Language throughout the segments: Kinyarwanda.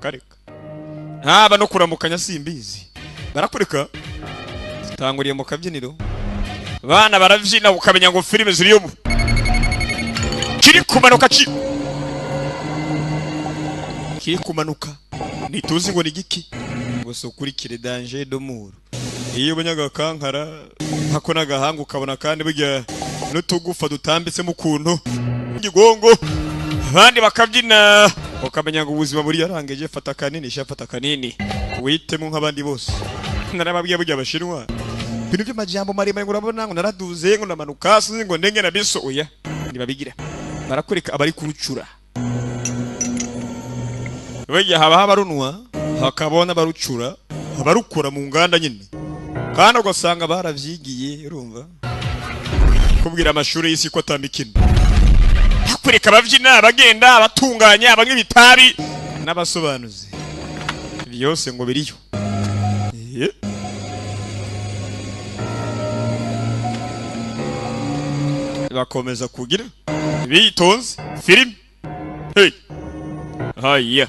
kareka ntaba no kuramukanya simbizi barakureka tanguriye mu kabyiniro bana baravyina ukamenya ngo filime ziriyo kiri kumanuka kiri kumanuka nituzi ngo ni giki gusa ukurikire danger domuru iyo banyaga kankara hako nagahanga ukabona kandi burya n'utugufa dutambitse mu kuntu igigongo abandi bakabyina ukamenya ngo ubuzima buri yarangeje fata kanini witemo nk'abandi bose narababwiye burya abashinwa ibintu by'amajambo maremare ngo urabona ngo naraduze ngo namanuka sinzi ngo ndenge na biso oya nibabigira barakureka abari kurucura burya haba barunwa hakabona barucura abarukura mu nganda nyine kandi ugasanga baravyigiye urumva kubwira amashuri y'isi ko atambikina hakureka abavyina abagenda abatunganya abanywe bitabi n'abasobanuzi byose ngo biriyo bakomeza kugira bitonze film hey haya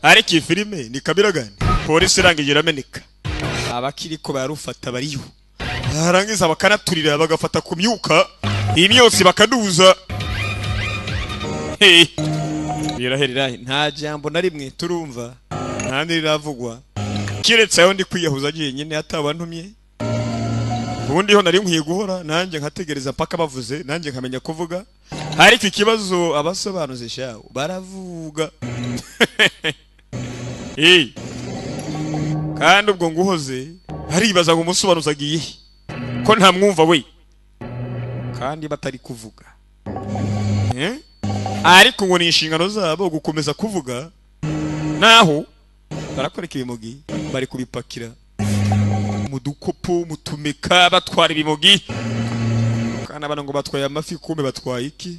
ariki filime ni kabira gani polisi irangije irameneka abakiriko barufata bariyo harangiza bakanaturira bagafata ku myuka imyose bakaduza hey biraherera nta jambo na rimwe turumva ntandi riravugwa kiretse aho ndi kwiyahuza agiye nyine atabantumye ubundi ho nari nkwiye guhora nanjye nkategereza mpaka bavuze nanjye nkamenya kuvuga ariko ikibazo abasobanuze shawo baravuga kandi ubwo nguhoze haribaza ngo umusobanuza agiye ko nta mwumva we kandi batari kuvuga ariko ngo ni inshingano zabo gukomeza kuvuga naho barakoreka ibimogi bari kubipakira mu dukopo mutumeka batwara ibimogi kana bana ngo batwaye amafi kume batwaye iki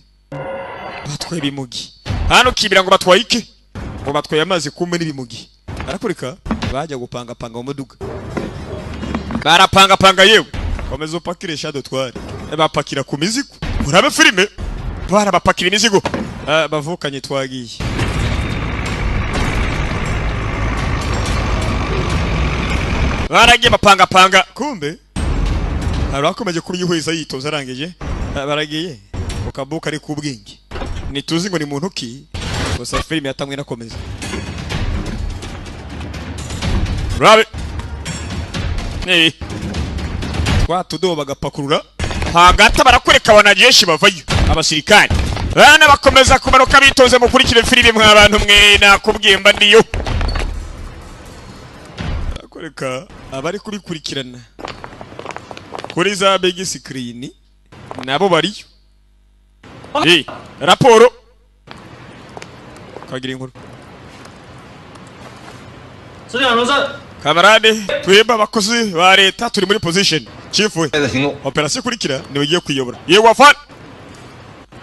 batwaye ibimogi hano kibira ngo batwaye iki ngo batwaye amazi kume n'ibimogi barakureka bajya gupanga mu moduka barapanga yewe komeza upakire shadow twari bapakira ku mizigo urabe filime barabapakira imizigo bavukanye twagiye baragiye bapanga kumbe harakomeje kubiyihweza yitoza arangije baragiye ukabuka ari kubwingi nituzi ngo ni muntu ki gusa filime yatamwe nakomeza rabe twatudo bagapakurura hagati barakureka banajeshi bavayo abasirikani bana bakomeza kumanuka bitoze mu kurikire filime mw'abantu mwe nakubwiye mba ndiyo barakureka abari kubikurikirana kuri za big screen nabo bariyo raporo kagira inkuru kamarade tweba bakozi ba leta turi muri position chief we operation kurikira niwe ugiye kuyobora yewe wafande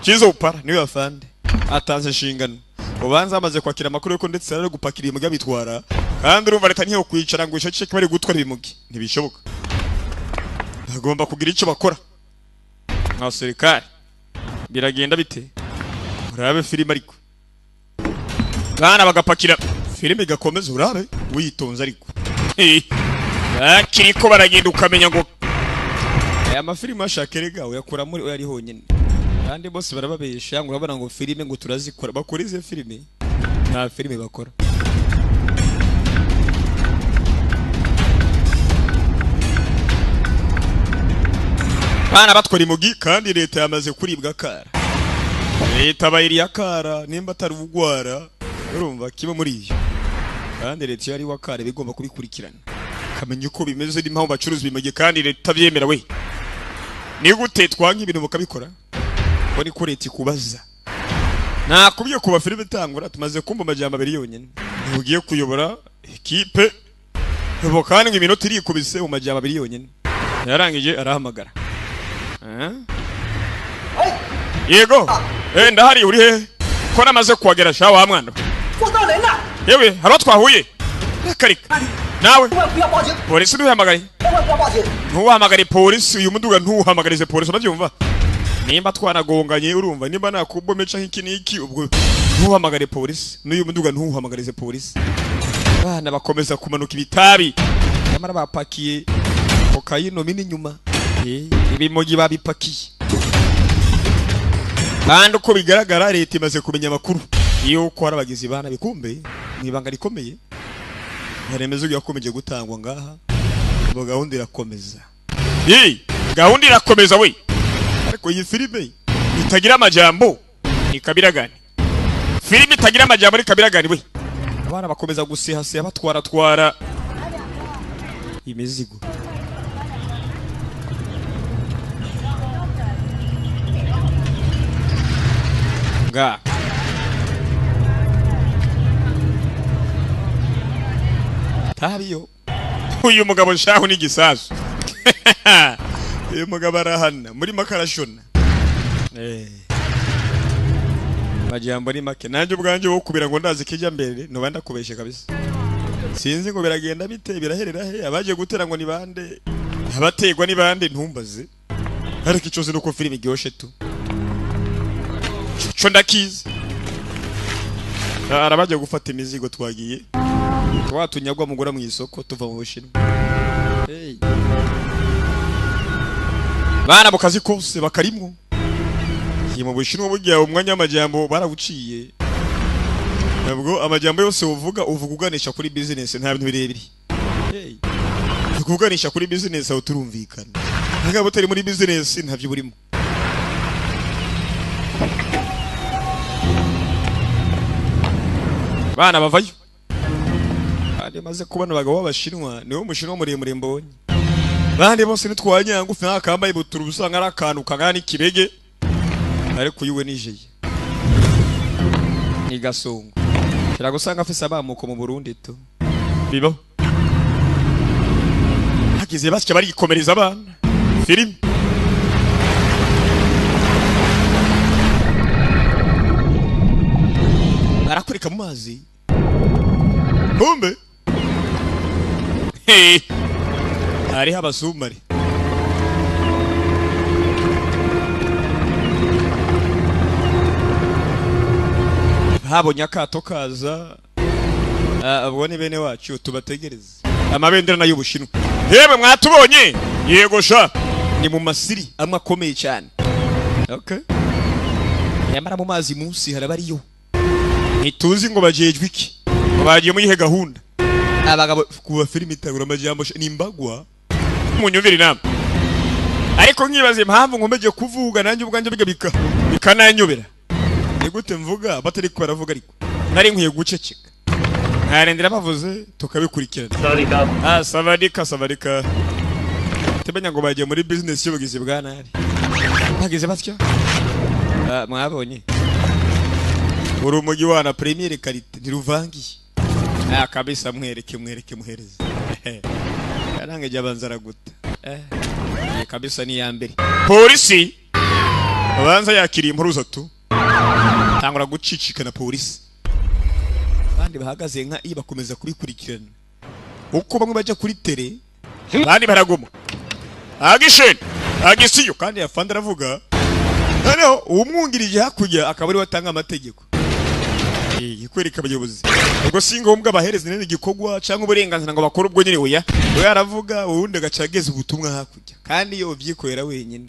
chizo upara niwe wafande atanze inshingano ubanza amaze kwakira amakuru yuko ndetse ari gupakira imuga bitwara kandi urumva leta ntiyo kwicara ngo ishoce bari gutwara ibimugi ntibishoboka bagomba kugira icyo bakora nka serikali biragenda bite urabe filime ariko bana bagapakira filime igakomeza urabe witonze ariko kiriko baragenda ukamenya ngo aya mafilime ashakerega uyakura muri ari honyine kandi bose barababesha ngo urabona ngo filime ngo turazikora bakora ize filime nta filime bakora bana batwara imugi kandi leta yamaze kuribwa kara leta bayiriya kara nimba atari ubugwara urumva kiba muri iyo kandi leta yari wakare bigomba kubikurikirana kamenya uko bimeze n'impamvu bacuruza ibimugi kandi leta byemera we ni gute twanga ibintu mukabikora ko ni ko leta ikubaza nakubwiye kuba filime itangura tumaze kumva amajambo abiri yonyine ugiye kuyobora ekipe ubu kandi iminota iri kubise mu majambo abiri yonyine yarangije arahamagara yego ndahari uri he ko namaze kuhagera sha wa mwana yewe haro twahuye karika nawe polisi ntuhamagare polisi uyu muduga ntuhamagarize polisi urabyumva nimba twanagonganye urumva nimba nakubomeca nk'iki n'iki ubwo ntuhamagare polisi n'uyu muduga ntuhamagarize polisi. Bana bakomeza kumanuka ibitabi nyamara bapakiye kokayino mini nyuma ibimogi babipakiye. Kandi uko bigaragara leta imaze kumenya amakuru yuko hari abagizi bana bikumbe mwibanga rikomeye. Haremezo yakomeje gutangwa ngaha ngo gahunda irakomeza. Gahunda irakomeza we. Ariko iyi filime itagira amajambo ni kabiragani. Filime itagira amajambo ni kabiragani we. Abana bakomeza gusihasiya batwara imizigo. Nga tabiyo uyu mugabo shaho ni gisasu. Uyu mugabo arahana muri makarashona. Majambo ni make nanjye ubwanje wo kubira ngo ndazi kijya mbere no banda kubeshe kabisa. Sinzi ngo biragenda bite biraherera he abaje gutera ngo ni bande abategwa ni bande ntumbaze. Ariko icoze nuko filime igyoshe tu. Chonda kizi. Arabaje gufata imizigo twagiye. Twatunyagwa mugura mu isoko tuva mu Bushinwa. Bana bukazi kose bakarimwo. Mu Bushinwa burya umwanya w'amajambo barawuciye. Nabwo amajambo yose uvuga uganisha kuri business nta bintu birebire. Kuganisha kuri business aho turumvikana. Nanga butari muri business ntavyo burimo. Bana bavayo. Bandi maze kubona abagabo b'Abashinwa niwo Mushinwa muremure mbonye. Bandi bose nitwanya ngufi akambaye buturu busanga ari akantu kangana n'ikibege. Ariko yuwe nijeye. Ni gasongo. Kiragusanga afise abamuko mu Burundi to. Bibo. Hagize basike bari gikomereza abana. Filime. Barakurika mu mazi. Bombe. Ari habasumari. Habonye akato kaza abone bene wacu tubategereza amabendera na y'Ubushinwa. Yebe mwatubonye yego sha ni mu masiri amakomeye cyane. Okay. Yamara mu mazi munsi harabariyo. Nituzi ngo bajejwe iki. Bagiye mu ihe gahunda. Abagabo kuba filime itagura amajambo nimbagwa munyumvira inama. Ariko nkibaze impamvu nkomeje kuvuga nanjye ubwanje bikananyobera. Nigute mvuga batari ko baravuga ariko nari nkwiye guceceka. Ntarendera bavuze tukabikurikirana. Savadika. Tebanya ngo bagiye muri business y'ubugizi bwa nabi. Bagize batyo. Mwabonye. Urumogi wana premier qualité ntiruvangiye. Kabisa mwereke muhereze. Karange jabanzara guta. Kabisa ni yambere. Polisi abanza yakiriye impuruza tu. Tangura gucicika na polisi. Bandi bahagaze nka bakomeza kubikurikirana. Uko bamwe baje kuri tele bandi baragoma. Agisiyo kandi yafanda aravuga. Noneho umwungirije hakujya akabari watanga amategeko. Ikwereka abayobozi. Ubwo singombwa bahereze nene gikogwa cyangwa uburenganzira ngo bakora ubwo nyine oya. We aravuga uwundi agacageza ubutumwa hakujya. Kandi iyo byikorera wenyine.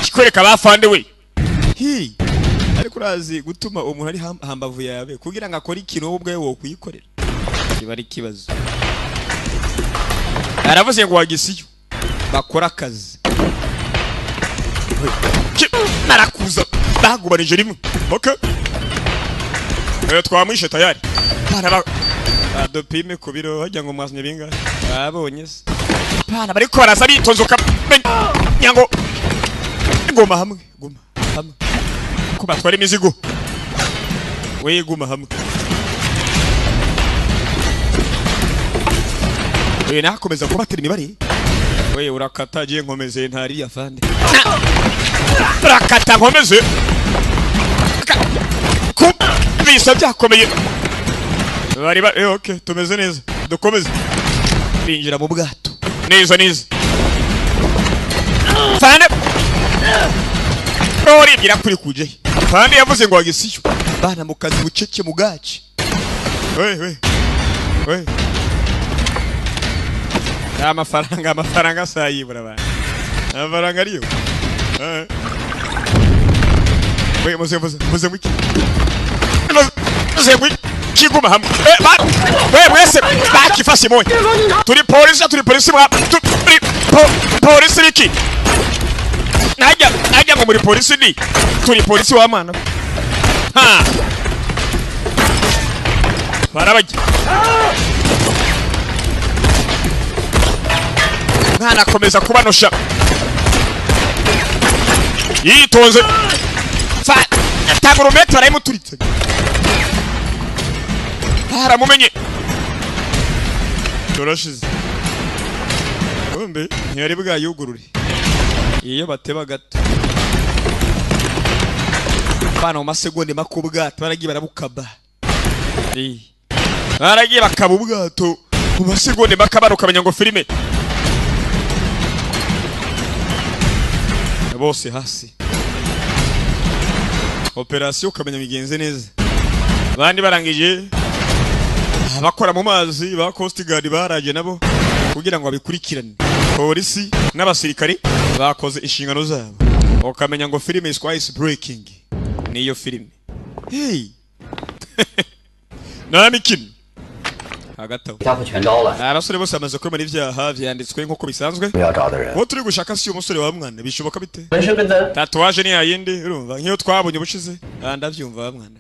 Ikwereka bafande we. Ariko urazi gutuma umuntu ari hambavu yawe kugira ngo akore ikintu ubwe wo kuyikorera. Kiba ari kibazo. Aravuze ngo wagisiyo bakora akazi. Narakuza bagubanije rimwe. Okay. Twamwishe tayari. Bana dopime ku biro hajya ngo mwazanye binga. Babonye se. Bana bari ko barasa bitonzoka. Nyango. Goma hamwe. Ko batwara imizigo. We guma hamwe. We nakomeza kubatira imibare. We urakata je nkomeze ntari yafande. Urakata nkomeze. Bisa byakomeye. Bari okay tumeze neza. Dukomeze. Binjira mu bwato. Neza. Fane. ori gira kuri kuje kandi yavuze ngo agisiyo bana mu kazi bucece mu gaci we amafaranga sayibura bana amafaranga ariyo we muze mwiki kiguma hamwe we mwese bakifashe moyo turi polisi polisi riki najya ngo muri polisi ni turi polisi wa mana barabajya mwana akomeza kubanosha yitonze taburometero arayimuturitse haramumenye turashize bombe ntiyari bwayugurure iyo bateba gato bana mu masegonde makubwato baragiye barabukaba baragiye bakaba ubwato mu masegonde makabaro kamenya ngo filime bose hasi operation kamenya migenze neza abandi barangije abakora mu mazi ba Coast Guard baraje nabo kugira ngo abikurikirane polisi n'abasirikari bakoze inshingano zabo ukamenya ngo filime is quite breaking niyo filime namikino hagataho abasore bose bamaze kwemera ibyaha byanditswe nk'uko bisanzwe uwo turi gushaka si umusore wa mwana bishoboka bite tatuwaje ni yayindi urumva nk'iyo twabonye ubushize ndabyumva wa mwana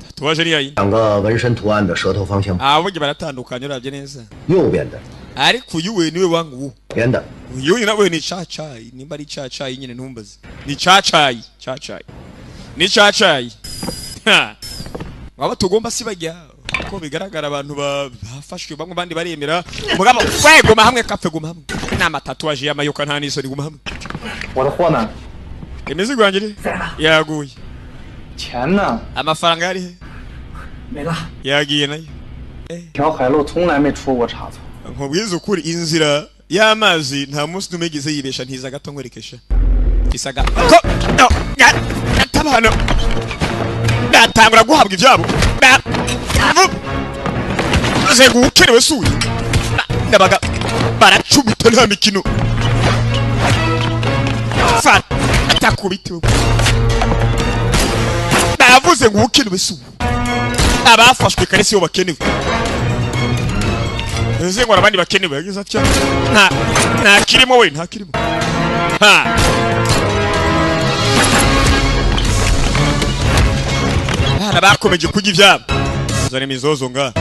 tatuwaje ni yayindi 两个纹身图案的舌头方向 burya baratandukanye urabye neza 右边的 ariko uyu we niwe wangu 边的 uyu nawe ni chachayi nimba ari chachayi nyine ntumbaze ni chachayi ni chachayi waba tugomba sibajya ko bigaragara abantu bafashwe bamwe bandi baremera mugabo kwegoma hamwe kafe guma hamwe nama tatuwaje y'amayoka nta nisoni guma hamwe 我的货呢 imizigo yanjye yaguye 钱呢 amafaranga yari he 没了 yagiye nayo 条海路从来没出过差错 nkubwiza ukuri inzira y'amazi nta munsi numegeze yibesha ntiza gato nkwerekesha isaga ko tabano natangura guhabwa ibyabo ze gukerewe suye ndabaga baracubita nta mikino fat atakubitiwe navuze ngo ukerewe suye abafashwe kare siyo bakenewe eze ngo abandi bakenewe yagize atya nta kirimo we nta kirimo bakomeje kujya ibyabo zane imizozo nga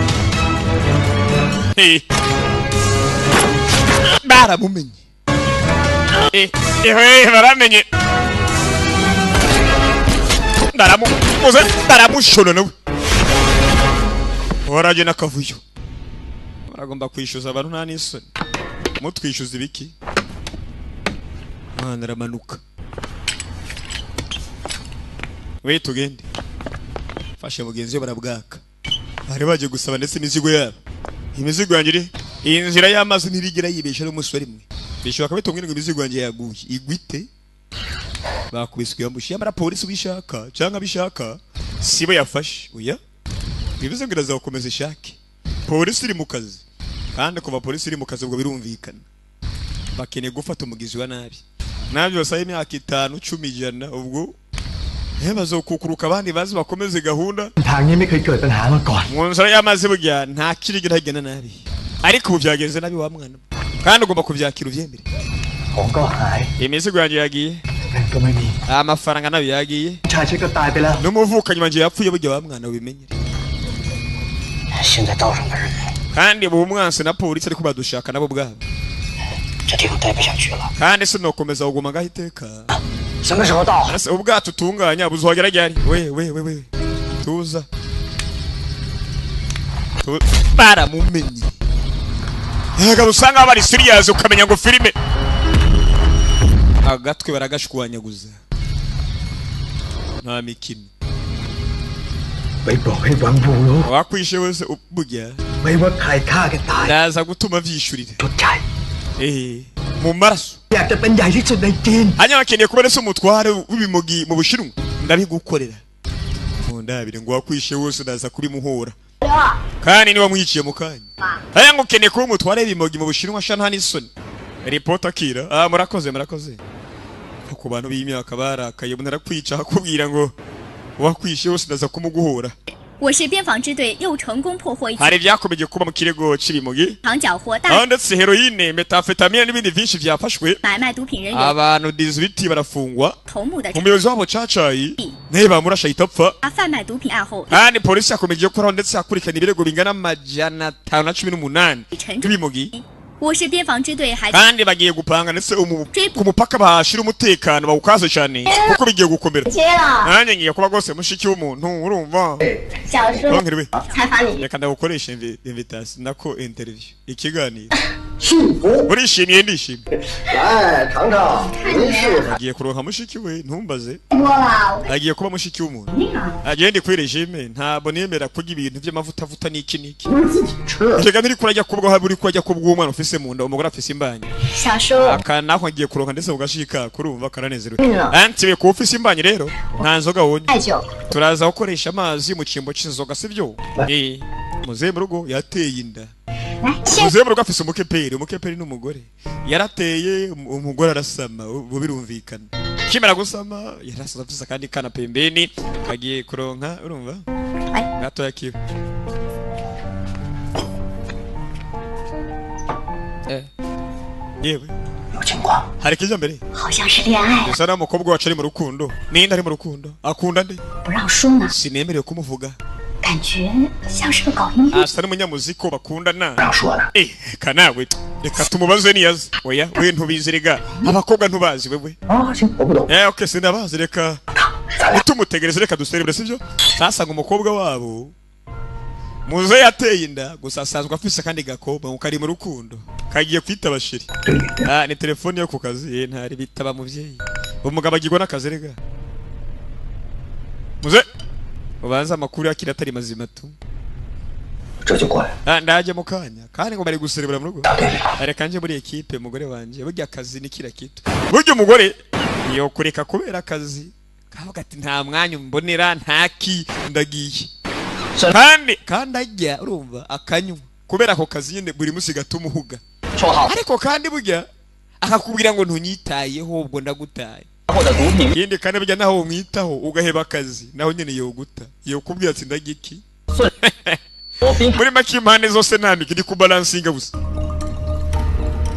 baramumenye baramenye baramushona nawe warajye n'akavuyo baragomba kwishyuza abantu nta n'isoni mutwishyuza ibiki mwana aramanuka we tugende fashe mugenzi we barabwaka bari baje gusaba ndetse imizigo yabo imizigo yanjye iyi nzira y'amazi ntirigera yibesha n'umusore imwe bishoboka bitongera ngo imizigo yanjye yaguye igwite bakubiswe yamushi yamara polisi bishaka cyangwa bishaka sibo yafashe oya bivuze ngo irazakomeza ishake polisi iri mu kazi kandi kuva polisi iri mu kazi ubwo birumvikana bakeneye gufata umugizi wa nabi nabyo basaye imyaka 5 10 100 ubwo bazokukuruka abandi bazi bakomeze gahunda ทางนี้ไม่เคยเกิดปัญหามาก่อน mu nzira y'amazi burya nta kirigera hagenda nabi ariko ubu byagenze nabi wa mwana kandi ugomba kubyakira ubyemere ของก็หาย imizigo yanjye yagiye เงินก็ไม่มี amafaranga nayo yagiye ชายเช็คก็ตายไปแล้ว n'umuvukanyi wanje yapfuye burya wa mwana ubimenyere 现在道上的人 kandi ubu umwansi na polisi ariko badushaka nabo bwabo 这地方待不下去了 kandi sinokomeza kuguma ngaho iteka 什么时候到 ubwato tunganya buzohagera ryari we tuza baramumenye yaga usanga bari serious ukamenya ngo filime agatwe baragashwanyaguza nta mikino ไม่บอกให้วังบูรู้ wakwishe wese burya ไม่ว่าใครฆ่ากันตาย ndaza gutuma vyishurira ชดใช้ mu maraso อยากจะเป็นใหญ่ที่สุดในจีน hanyuma akeneye kuba ndetse umutware w'ibimogi mu Bushinwa ndabigukorera ndabire ngo wakwishe wose ndaza kubimuhora kandi niba mwiciye mu kanya hanyuma ukeneye kuba umutware w'ibimogi mu Bushinwa sha nta n'isoni report akira murakoze ku bantu b'imyaka barakaye narakwica akubwira ngo wakwishe wose ndaza kumuguhora 我是边防支队又成功破获一起 hari byakomeje kuba mu kirego cy'ibimogi 长缴获大 ndetse heroine metafetamine n'ibindi byinshi byafashwe 买卖毒品人员 abantu 18 barafungwa 头目的 umuyobozi wabo cacayi naye bamurasha itapfa 贩卖毒品案后 kandi polisi yakomeje gukora ndetse yakurikirana ibirego bingana amajana 518 n'ibimogi 我是边防支队还 kandi bagiye gupanga ndetse ku mupaka bahashira umutekano bawukaze cyane kuko bigiye gukomera nanjye ngiye kuba gose mushiki w'umuntu urumva 小叔 Bongere 采访你 reka ndagukoresha invitation nako interview ikiganiro 幸福 urishimiye ndishimye 来尝尝您是 agiye kuronka mushiki we ntumbaze 多了 agiye kuba mushiki w'umuntu 你好 agende kuri regime ntabwo nemera kurya ibintu by'amavuta n'iki n'iki 不是自己吃， reka ntiri kurajya kubwo habe uri kurajya kubwo umwana ufise mu nda umugore afise imbanye 小叔 aka naho agiye kuronka ndetse ugashika kurumva karanezerewe antiwe ku ufise imbanye rero nta nzoga wonye 爱酒 turaza gukoresha amazi mu cyimbo cy'inzoga sibyo muzehe mu rugo yateye inda 来先 muzehe mu rugo afise umukeperi n'umugore yarateye umugore arasama ubu birumvikana kimera gusama yarasaza afise akandi kana pembeni kagiye kuronka urumva gato yakiwe yewe 有情况， hari kijya mbere 好像是恋爱 gusa na mukobwa wacu ari mu rukundo ninde ari mu rukundo akunda nde 不让说呢 sinemerewe kumuvuga 感觉像是个搞音乐 asa n'umunyamuziki bakundana 不让说的， kanawe reka tumubaze niyaza oya we ntubizi rega abakobwa ntubazi wewe 啊，行，我不懂， okay sinabazi reka 咱俩 tumutegereze reka duserebure sibyo sasa ngo umukobwa wabo muze yateye inda gusa asanzwe afise kandi gakobwa ngo kari mu rukundo kagiye kwitaba shiri 对， ni telefone yo ku kazi ntari bitaba muvyeyi umugabo agirwa n'akazi rega muze ubanza amakuru yakira atari mazima tu 这就过来， ndaje mu kanya kandi ngo bari guserebura mu rugo 答对了， areka nje muri ekipe mugore wanje burya akazi ni kira kitu burya umugore yo kureka kubera akazi kavuga ati nta mwanya mbonera ntaki ndagiye kandi ajya urumva akanywa kubera ako kazi nyine buri musi gatumuhuga 说好 ariko kandi burya akakubwira ngo ntunyitayeho ubwo ndagutaye 获得毒品 ikindi kandi burya naho umwitaho ugaheba akazi naho nyine yoguta yokubwira ati ndagiki 我兵， muri make impande zose nta miki ndi kubalansinga gusa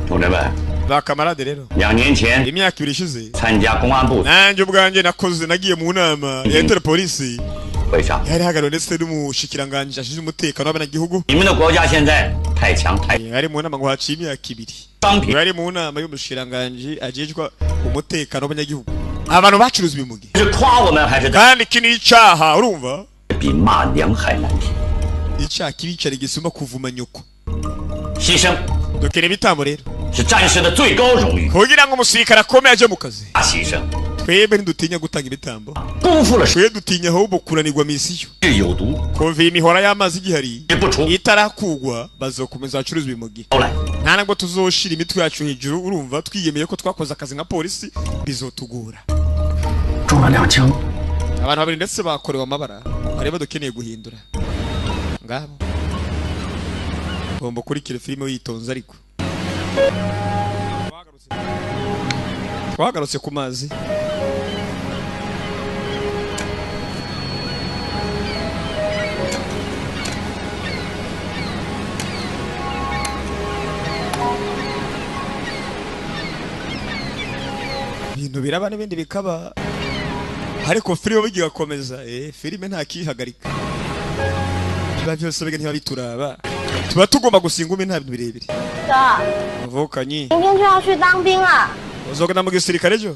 同志们， ba kamarade rero 2年前 imyaka ibiri ishize 参加公安部 nanjye ubwanjye nagiye mu nama ya Interpolice 会上， yari hagarariwe ndetse n'umushikiranganje ashinzwe umutekano w'abanyagihugu 你们的国家现在太强太 yari mu nama ngo haciye imyaka ibiri 商品 yari mu nama y'umushikiranganje ajejwe umutekano w'abanyagihugu abantu bacuruza ibimugi 是夸我们还是 kandi iki ni icyaha urumva 比骂娘还难听？ icyaha kibicara gisuma kuvuma nyoko 牺牲 dukeneye ibitambo rero 是战士的最高荣誉， kugira ngo umusirikare akomeye aje mu kazi 大牺牲 twebwe ntidutinya gutanga ibitambo 辜负了誓 twe dutinya ahubwo kunanirwa misiyo 有毒， kuva iyi mihora y'amazi igihari 也不除 itarakugwa bazokomeza bacuruza ibimugi 出来。 nta nabwo tuzoshira imitwe yacu hejuru urumva twiyemeye ko twakoze akazi nka polisi bizotugora 中了2枪， abantu babiri ndetse bakorewe amabara bareba dukeneye guhindura ngabo ugomba kurikira filime witonze ariko twagarutse ku mazi ibintu biraba n'ibindi bikaba ariko filime bigakomeza filime nta kihagarika biba byose bige ntibabituraba tuba tugomba gusinga umi nta bintu birebire 哥， avukanyi 明天就要去当兵了。 uzogana mu gisirikare ejo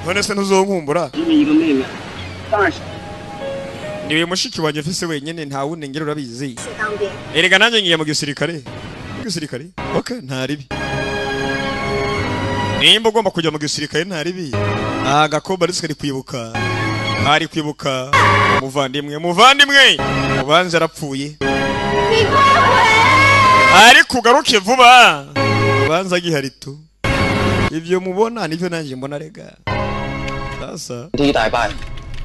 none se ntuzonkumbura 只有一个妹妹，当然是。 niwe mushiki wanjye mfise wenyine nta wundi ngero urabizi 去当兵， erega nanjye ngiye mu gisirikare okay nta ribi nimba ugomba kujya mu gisirikare nta ribi agakomba ndetse ari kwibuka umuvandimwe ubanza arapfuye ariko ugaruke vuba kibanza gihari tu ivyo mubona nivyo nanje mbona rega sasa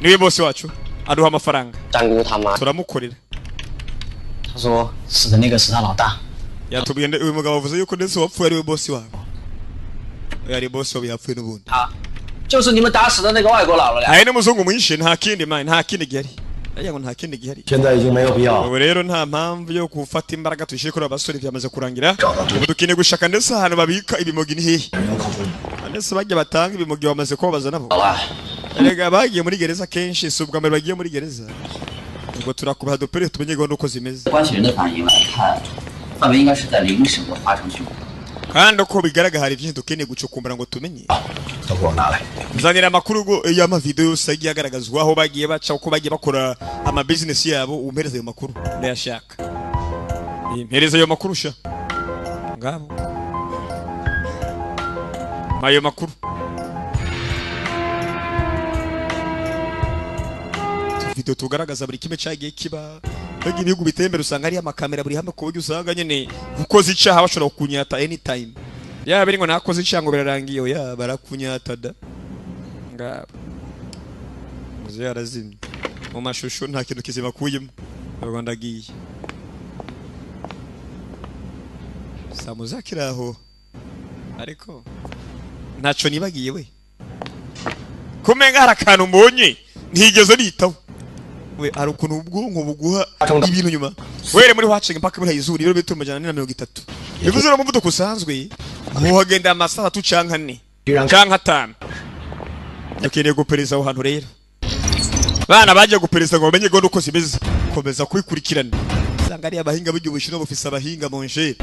niwe boss wacu aduha amafaranga turamukorera 他说死的那个是他老大。 yatubwiye uyu mugabo avuze yuko ndetse wapfuye ari we boss wabo yari boss wabo yapfuye n'ubundi 就是你们打死的那个外国佬了。 hari n'umuzungu mwishe nta kindi man nta kindi gihari aya ngo nta kindi gihari 现在已经没有必要。 ubu rero nta mpamvu yo gufata imbaraga tuyishyire kuri abasore byamaze kurangira ubu dukeneye gushaka ndetse ahantu babika ibimogi ni hehe ndetse bajya batanga ibimogi bamaze kubabaza nabo erega bagiye muri gereza kenshi si ubwa mbere bagiye muri gereza ubwo turakubaha dupere tumenye gahunda uko zimeze 关系人的反应来看，范围应该是在邻省的华城区。 kandi uko bigaragara hari byinshi dukeneye gucukumbura ngo tumenye 都给我拿来。 nzanira amakuru y'amavideo yose agiye agaragazwa aho bagiye baca uko bagiye bakora ama business yabo umpereza ayo makuru ndayashaka impereza ayo makuru sha ngabo mayo makuru video tugaragaza buri kimwe cyagiye kiba bagiye ibihugu bitembera usanga ari amakamera buri hamwe ku buryo usanga nyene ukoze icaha bashobora kunyata anytime ya biri ngo nakoze icaha ngo birarangiye ya barakunyata da ngabo muze yarazimye mu mashusho nta kintu kizima kuyemo ubwo ndagiye samuzakiraho ariko ntaco nibagiye we kumenga harakantu mbonye ntigeze nitaho we hari ukuntu ubwonko buguha ibintu nyuma were muri watching mpaka muri izuri rero bituma 130 bivuze no muvuduko usanzwe aho hagenda amasaha 3 canka 4 canka 5 dukeneye gupereza aho hantu rero bana baje gupereza ngo bamenye gahunda uko zimeze komeza kubikurikirana sanga ari abahinga b'igubushinwa bufise abahinga mu njere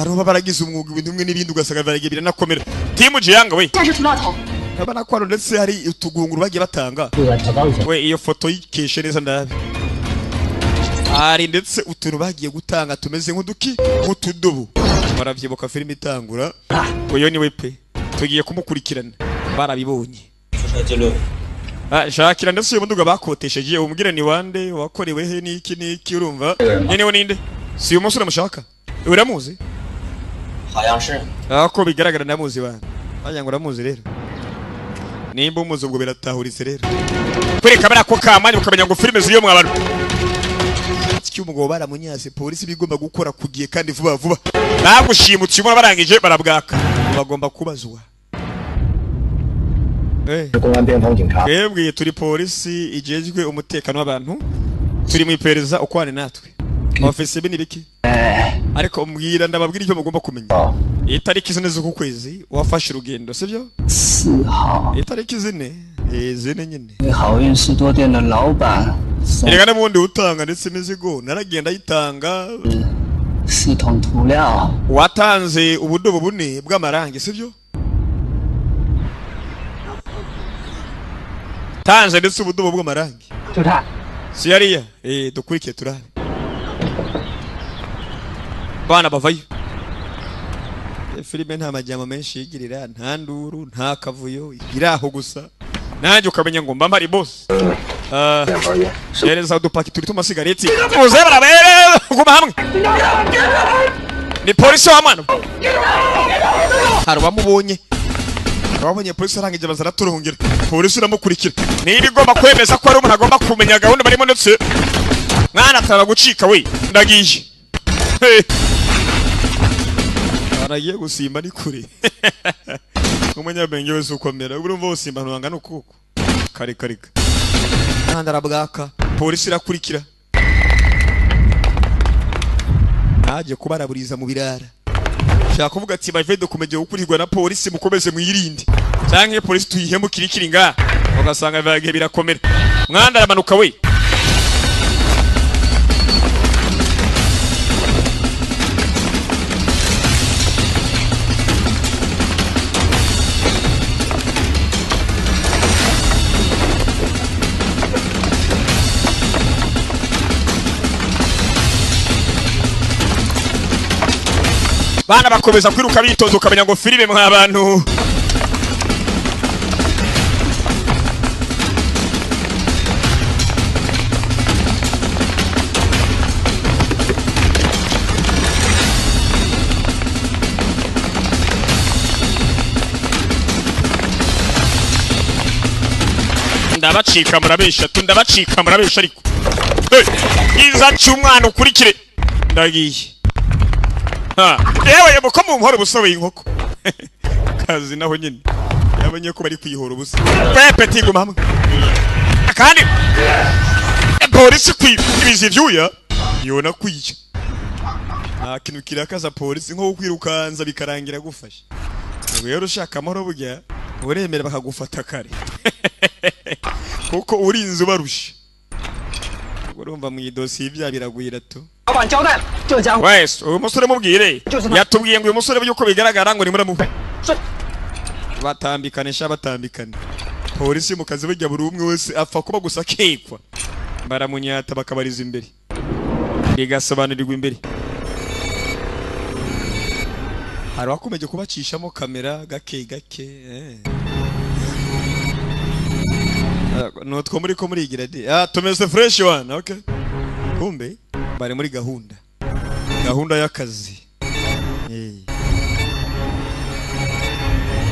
aroba baragize umwuga ibintu bimwe n'ibindi ugasanga baragiye biranakomera timu jiyanga we 战士涂料头， abana kwaro ndetse hari utugunguru bagiye batanga we iyo foto yikeshe neza ndabe hari ndetse utuntu bagiye gutanga tumeze nk'uduki nk'utudubu baravyibuka filime itangura uyo ni we pe tugiye kumukurikirana barabibonye shakira ndetse uyu munduga bakotesheje umubwire ni wande wakorewe he niki urumva nyenewe ninde si uyu musore mushaka uramuzi 好像是。 ako bigaragara ndamuzi bana bajya ngo uramuzi rero nimba umuzi ubwo biratahuritse rero kwereka bara ko kamani ukamenya ngo filime ziriyo mwabantu cy'umugabo baramunyase polisi bigomba gukora kugiye kandi vuba vuba nagushimutse umuntu barangije barabwaka bagomba kubazwa 是公安边防警察。 twebwe turi polisi ijejwe umutekano w'abantu turi mu iperereza ukwane natwe ofisi bini biki ariko umbwira ndababwira icyo mugomba kumenya itariki zine z'uku kwezi wafashe urugendo sibyo 4号， itariki zine zine nyine 好运士多店的老板 erega n'ubundi utanga ndetse imizigo naragenda ayitanga 4桶涂料， watanze ubudobo bune bw'amarangi sibyo tanze ndetse ubudobo bw'amarangi 就他。 si yariya dukurikiye turabe bana bavayo filime nta majyamo menshi yigirira nta nduru nta kavuyo iraho gusa nanjye ukamenya ngo mba mpari boss yereza udupaki turi tumasigareti muze barabere guma hamwe ni polisi wa mwana hari bamubonye ababonye polisi arangije bazaraturungira polisi iramukurikira niba igomba kwemeza ko ari umuntu agomba kumenya gahunda barimo ndetse mwana atara gucika we ndagiye aragiye gusimba ni kure umunyabenge wese ukomera urumva usimba ntwanga nukuko kare kandi arabwaka polisi irakurikira naje kubaraburiza mu birara shaka kuvuga ati bave dokumeje gukurirwa na polisi mukomeze mwirinde cyangwa polisi tuyihemukira ikiringa ugasanga byagiye birakomera mwanda aramanuka we bana bakomeza kwiruka bitoza ukamenya ngo filime mwabantu ndabacika murabesha ariko iza cy'umwana ukurikire ndagiye yewe muko mu nkoro busobe inkoko kazi naho nyine yabonye ko bari kwihora ubusa pepe tiguma hamwe kandi polisi kwibiza ivyuya yona kwica kintu kirakaza polisi nko kwirukanza bikarangira gufasha rero ushaka amahoro burya uremera bakagufata kare kuko urinze ubarusha urumva mu idosiye ibya biragwira tu wese uyu musore mubwire yatubwiye ngo uyu musore byuko bigaragara ngo ni muramuhe batambikanisha polisi mu kazi bajya buri umwe wese apfa kuba gusa kekwa baramunyata bakabariza imbere bigasobanurirwa imbere hari wakomeje kubacishamo kamera gake nutwo muri ko murigira di tumeze fresh one okay kumbe bari muri gahunda y'akazi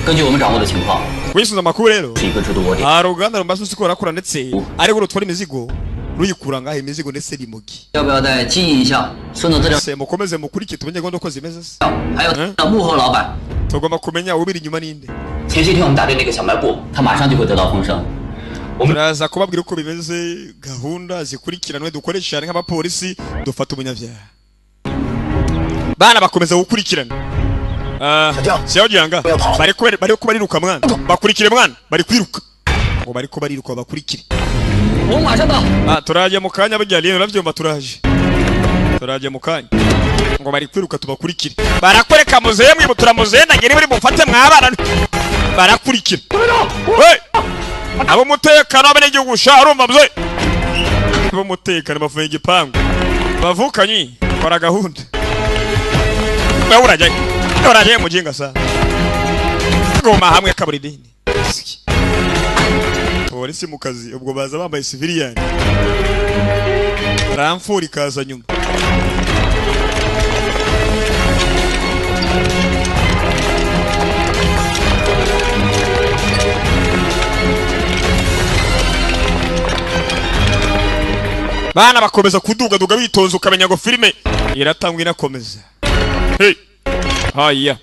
根据我们掌握的情况， kwisuza makuru rero 是一个制毒窝点。 uruganda rumaze usikora akora ndetse ariko rutwara imizigo ruyikura ngahe imizigo ndetse rimugi 要不要再经营一下孙总资料？ se mukomeze mukurikire tumenye gahunda uko zimeze se 还有幕后老板。 tugomba kumenya ubiri inyuma ninde 前些天我们打对那个小卖部，他马上就会得到风声。 muraza kubabwira uko bimeze gahunda zikurikiranwe dukoresha nk'abapolisi dufata umunyavyaha bana bakomeza gukurikirana siyo jyanga bari bariruka mwana bakurikire mwana bari kwiruka ngo bariko bariruka bakurikire turaje mu kanya bajyaliye uravyumva turaje mu kanya ngo bari kwiruka tubakurikire barakwereka muzeye mwibutura muzeye nagere bari mufate mwabana barakurikira abo mutekano abanyagihugu sha urumva mzee abo mutekano bavuye igipangu bavukanye kora gahunda uraje mujinga sa goma hamwe kaburidini polisi mu kazi ubwo baza bambaye civilian ramfuri kaza nyuma bana bakomeza kuduga bitonze ukamenya ngo filime iratangwa inakomeza hey haya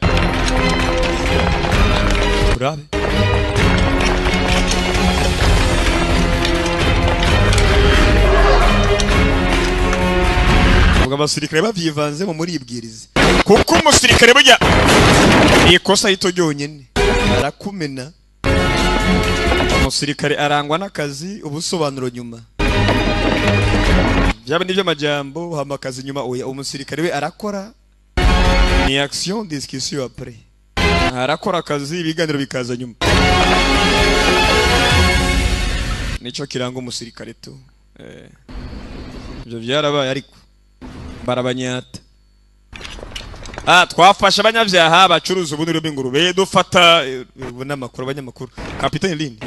urabe ubwo abasirikare bavyivanze mu muribwiriza kuko umusirikare burya ikosa hito ryonyene arakumena umusirikare arangwa n'akazi ubusobanuro nyuma byaba nibyo majambo hamakazi nyuma oya umusirikare we arakora ni action discussion après arakora akazi ibiganiro bikaza nyuma nico kiranga umusirikare tu ibyo byarabaye ariko barabanyata twafasha abanyavyaha bacuruza ubunuru bw'ingurube dufata abanyamakuru kapiteni Lindi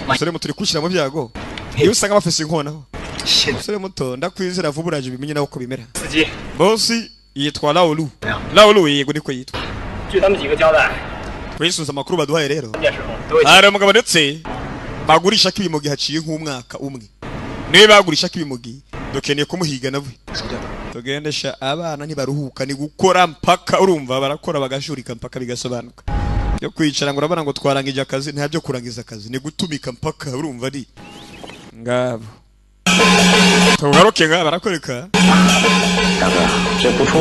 musore muturi kushira mu byago iyo usanga bafise inkonaho musore muto ndakwizera vuba uraje bimenye nawe uko bimera bosi yitwa Laolu yego niko yitwa 据他们几个交代， kwisuza amakuru baduhaye rero 面试后都会 hari umugabo ndetse bagurisha kibimogi haciye nk'umwaka umwe niwe bagurisha kibimogi dukeneye kumuhiga nawe tugendesha abana ntibaruhuka ni gukora mpaka urumva barakora bagashurika mpaka bigasobanuka yo kwicara ngo urabona ngo twarangije akazi nta byo kurangiza akazi ni gutumika mpaka urumva ari ngabo tugaruke nga barakoreka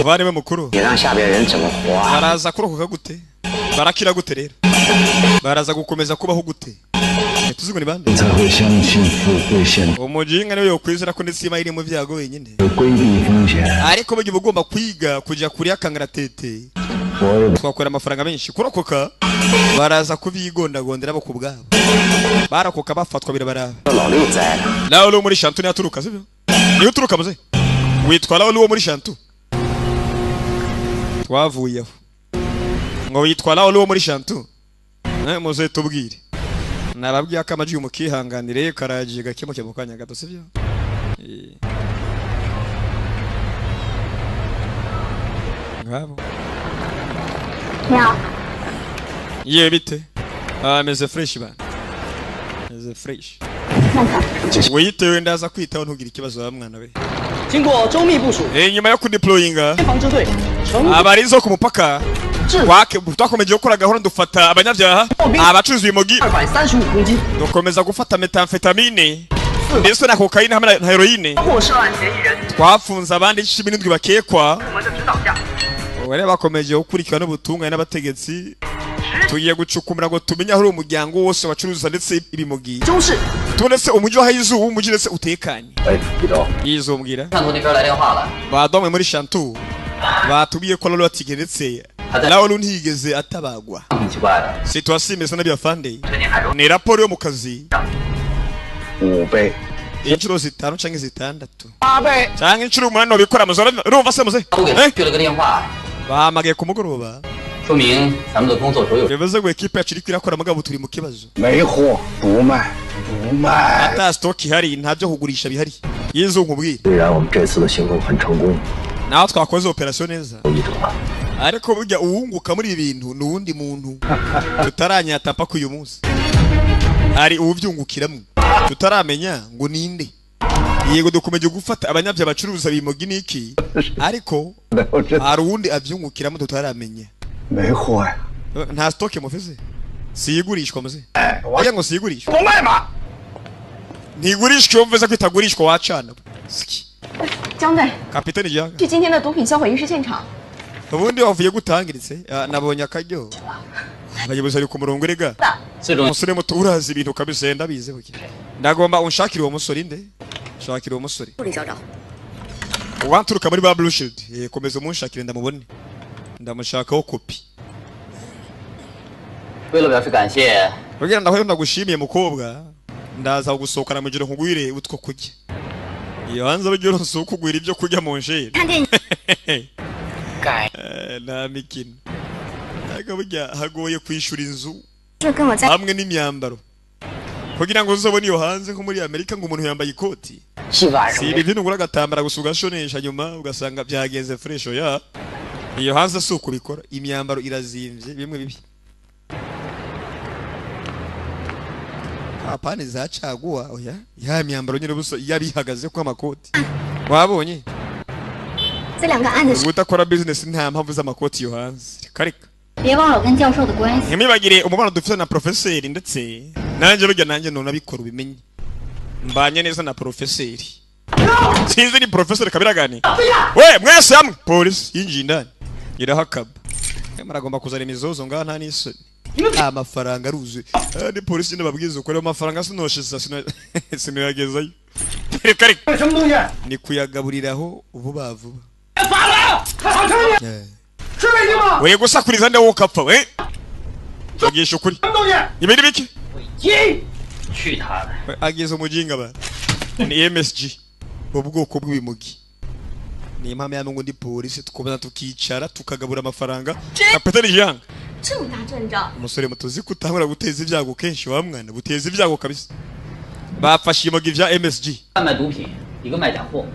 bari be mukuru 也让下边人怎么活啊？ baraza kurokoka gute barakira gute rero baraza gukomeza kubaho gute tuzi ngo ni bande 才会相信富贵险 umujinga niwe yokwizera ko ndetse iri mu byago wenyine 规避风险。 ariko burya ugomba kwiga kujya kuri akangaratete 我 twakora amafaranga menshi kurokoka baraza kubigondagondera bo kubwabo barakoka bafatwa birabaraba 老六在了， nawe uri muri shantu ntiyaturuka sibyo niyo uturuka muze witwa nawe wo muri shantu twavuyeho ngo witwa nawe wo muri shantu muze tubwire nababwiye ko amaji umukihanganire karagiye gakemuke mu kanya gato sibyo ngabo 你好， ye bite ameze fresh bana meze fresh wiyitewe ndaza kwitaho ntugira ikibazo wa mwana we 经过周密部署， nyuma yo kudeployinga 边防支队成功 abarizo ku mupaka twakomeje gukora gahunda dufata abanyabyaha abacuruza ibimogi 235公斤， dukomeza gufata metamfetamine ndetse na cocaine hamwe na heroine 获涉案嫌疑人， twafunze abandi 17 bakekwa 我们的指导下， wale bakomeje gukurikirana n'ubutungane n'abategetsi tugiye gucukumira ngo tumenye aho umuryango wose wacuruza ndetse ibimogi 就是 tubonetse umujyi wa Haizu umujyi ndetse utekanye 哎，李导， yizombwira 汕头那边来电话了， badomwe muri Shantu batubiye ko lolo atigeretse nawe ntigeze atabagwa 挺奇怪的。 situation imeze nabi afande 最近海州 ni raporo yo mu kazi 5倍， inshuro 5 canke 6 8倍， canke inshuro 8 bikora muzora urumva se muze 都给 eh 去了个电话， bahamagaye ku mugoroba 说明咱们的工作手有 bivuze ngo equipe yacu iri kwirakora mugabo turi mu kibazo 没货不卖，不卖。 ata stock ihari nta byo kugurisha bihari yizungu bwira 虽然我们这次的行动很成功， naho twakoze operation neza 受益者 ariko burya uwunguka muri ibintu nuwundi muntu tutaranyatapa ku uyu munsi hari uwubyungukiramo tutaramenya ngo ninde yego dukomeje gufata abanyabya bacuruza bimogi niki ariko hari uwundi abyungukiramo tutaramenya 没货呀， nta stock mufise siyigurishwa muze oya ngo siyigurishwa 不卖嘛。 ntigurishwa mvuze ko itagurishwa wacana Ski. 江队， kapitani Jaga 去今天的毒品销毁仪式现场。 ubundi wavuye gutangiritse nabonye akaryo abayobozi ari ku murongo rega 最重要 umusore muto urazi ibintu kabisa ndabizi buke ndagomba unshakira uwo musore inde shakira uwo musore 助理校长， uwanturuka muri ba Blue Shield komeza umunshakire ndamubone ndamushakaho kopi 为了表示感谢， kugira ndaho ndagushimiye mukobwa ndaza gusohokana mu giro nkugwire utwo kurya iyo hanze abagiro nsuko kugwira ibyo kurya mu njeri 看电影 na mikino ariko burya hagoye kwishura inzu 就跟我在 hamwe n'imyambaro kugira ngo uzabone iyo hanze nko muri Amerika ngo umuntu yambaye ikoti 戏晚上 si ibi bintu ugura agatambara gusa ugashonesha nyuma ugasanga byagenze fresh ya iyo hanze si uko bikora imyambaro irazimvye bimwe bibi apane zacaguwa oya ya myambaro nyine buso yabihagaze ko amakoti wabonye 这两个案子是， utakora business nta mpamvu z'amakoti yo hanze karika 别忘了我跟教授的关系。 ntimibagire umubano dufite na professeur ndetse nanjye burya nanjye none abikora ubimenye mbanye neza na professeur sinzi ni professeur kabiragani we mwese hamwe police yinjiye indani irahakaba muragomba kuzana imizozo ngaha nta n'isoni amafaranga aruzuye ni police nyine babwiza ukore amafaranga sinoshisa sinoyagezayo karika 什么东西？ ni kuyagaburiraho vuba vuba 反了！好声音，是北京吗？ we gusakuriza nde ukapfa we bagisha ukuri 什么东西？ ibindi biki 鸡！ 去他的！ ageze umujinga ba ni MSG ubwoko bw'ibimogi ni impamvu ya ngo ndi polisi tukobana tukicara tukagabura amafaranga kapitani Jean 这么大阵仗， umusore mutozi kutahura guteza ibyago kenshi wa mwana buteza ibyago kabisa bafashe ibimogi vya MSG 贩卖毒品，一个卖假货。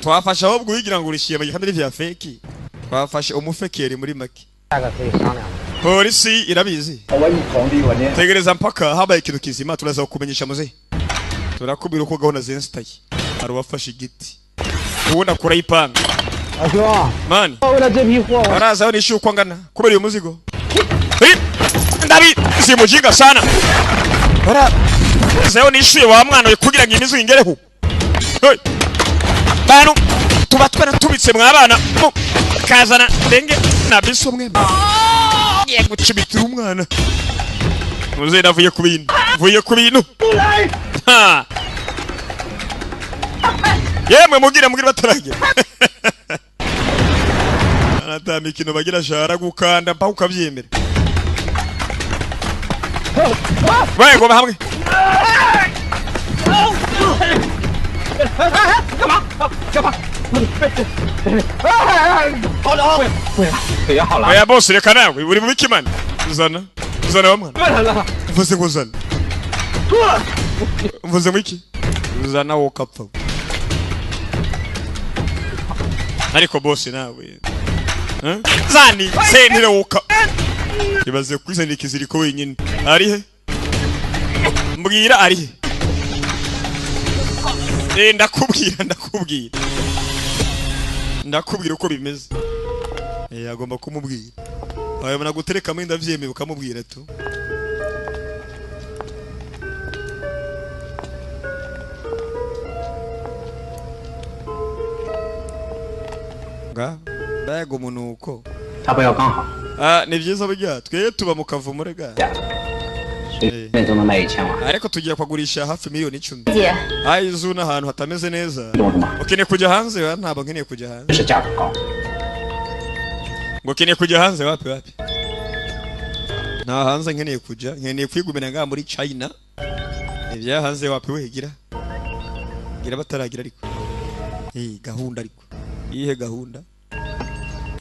twafashe ahubwo wigira ngo urishiye mu gihande vya fake twafashe umufekeri muri make 大概可以商量。 polisi irabizi 我一同意我呢。 tegereza mpaka habaye ikintu kizima turaza kukumenyesha muze turakubwira uko gahunda zinstaye hari uwafashe igiti ubundi akora ipanga 老兄， mani 为了这批货， baraza aho nishyuye uko angana kubera uyu muzigo ndabizi mujinga sana baraza aho nishyuye wa mwana we kugira ngo imizigo ingereho bantu tuba twaratubitse mwabana kazana ndenge nabiso mwe ngiye gucibitira umwana muze navuye ku bintu mvuye ku bintu yemwe mugire bataragira ata mikino bagira shara gukanda mpaka ukabyemera we ngoma hamwe 干嘛？干嘛？好了，对呀，好了， oya boss reka nawe uri mu bikimani uzana wa mwana 不然了， mvuze ngo uzana mvuze mu iki uzana wo kapfa ariko boss nawe zani sentire woka ibaze kwizana ikiziriko wenyine ari he mbwira ari ndakubwira uko bimeze agomba kumubwira wabona guterekamo inda vyemeye ukamubwira tu nga bago munuko 他不要刚好， ni byiza burya twe tuba mu kavumo rega 那就能卖1000万， ariko tugiye kwagurisha hafi miliyoni 10 姐， izu n'ahantu hatameze neza 懂什么？ ukeneye kujya hanze ntabwo nkeneye kujya hanze 是价格高。 ngo ukeneye kujya hanze wapi nta hanze nkeneye kujya nkeneye kwigumira ngaha muri China ibya hanze wapi wegira gira bataragira ariko gahunda ariko iyihe gahunda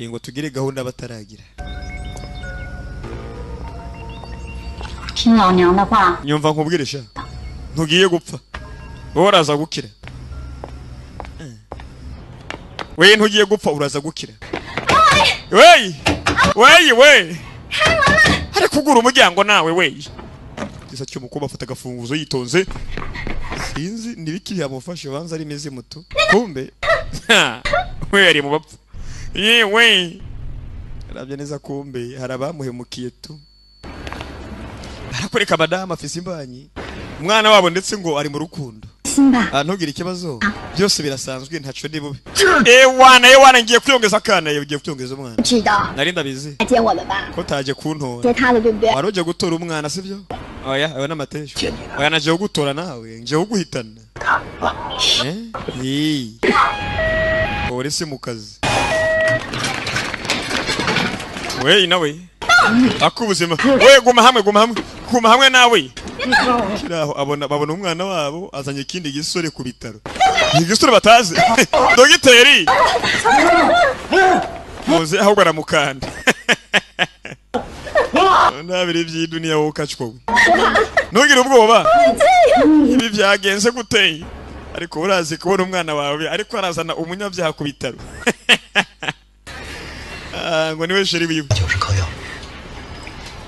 ngo tugire gahunda bataragira 听老娘的话， nyumva nkubwire sha ntugiye gupfa wowe uraza gukira we ntugiye gupfa uraza gukira we hari kugura umuryango nawe we gisa cyo mukuba afata gafunguzo yitonze sinzi nibiki byamufashe banza ari meze muto kumbe we ari mu bapfu yewe arabye neza kumbe harabamuhemukiye tu barakoreka madama afise imbanyi umwana wabo ndetse ngo ari mu rukundo 心吧， ntugire ikibazo byose birasanzwe ntaco ndi bube ewana ngiye kwiyongeza akana ugiye kwiyongeza umwana 知道 nari ndabizi 来接我了吧？ ko taje kuntora 接他的对不对？ waroje gutora umwana sivyo oya oya namatesho 见你了， oya naje gutora nawe nje guhitana 看了， polisi mu kazi we nawe akubuzima we guma hamwe nawe kiraho babona umwana wabo azanye ikindi gisore ku bitaro igisore batazi dogiteri muze aho baramukanda nabiri by'iduniya wowe ukacwowe ntugire ubwoba ibi byagenze guteye ariko urazi kubona umwana wawe ariko arazana umunyabyaha ku bitaro ngo niwe sheri wiwe 就是嗑药。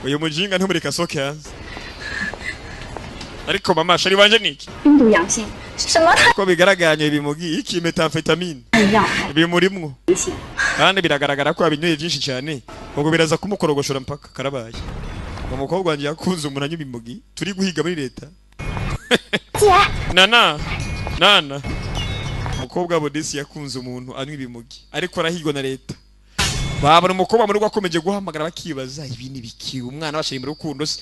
uyu mujinga ntumureka asoke hanze ariko mama sheri wanje niki 冰毒阳性，什么？ ko bigaraganye bimugi iki methamphetamine 药还 bimurimwo 危险， kandi biragaragara ko abinyoye byinshi cyane ubwo biraza kumukorogoshora mpaka karabaye umukobwa wanjye yakunze umunanyo bimugi turi guhiga muri leta 姐， nana umukobwa bodisi yakunze umuntu anywa ibimugi ariko arahigwa na leta babona umukobwa muri akomeje guhamagara bakibaza ibi ni biki umwana washiri mu rukundo se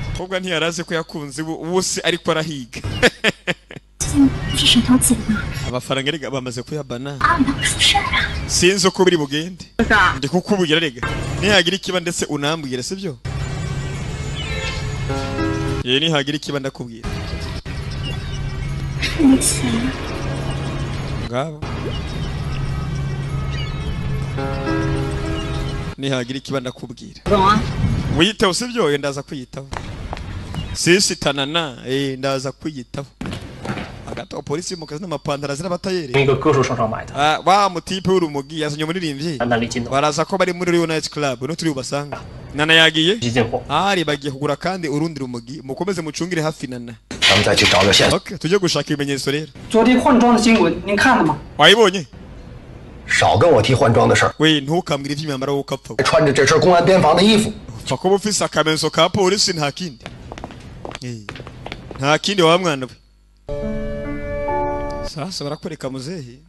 umukobwa ntiyaraze ko yakunze bose ariko arahiga 不是舌头紧吗？ amafaranga rega bamaze kuyabana 啊，那不是事儿啊。 sinzi uko biri bugende 哥哥， ndi kukubwira rega nihagira ikiba ndetse unambwira sibyo nihagira ikiba ndakubwira 没钱， ngabo nihagira ikiba ndakubwira 懂啊？ wiyiteho sibyo ndaza kwiyitaho sisi tanana ndaza kwiyitaho hagati aho polisi mu kazi n'amapantaro azira batayere 一个歌手手上买的， wa mutipe w'urumogi yazanye umuririmbyi 那里进的， baraza ko bari muri Rio Night Club no turi ubasanga nana yagiye 一进货。 ari bagiye kugura kandi urundi rumogi mukomeze mucungire hafi nana 咱们再去找找线索。 okay tujye gushaka ibimenyetso rero 昨天换装的新闻您看了吗？ wayibonye 少跟我提换装的事儿， we ntukambwire iby'imyambaro wo kapfa 穿着这身公安边防的衣服， upfa kuba ufise akamenso ka polisi nta kindi nta kindi wa mwana we sasa barakwereka muzehe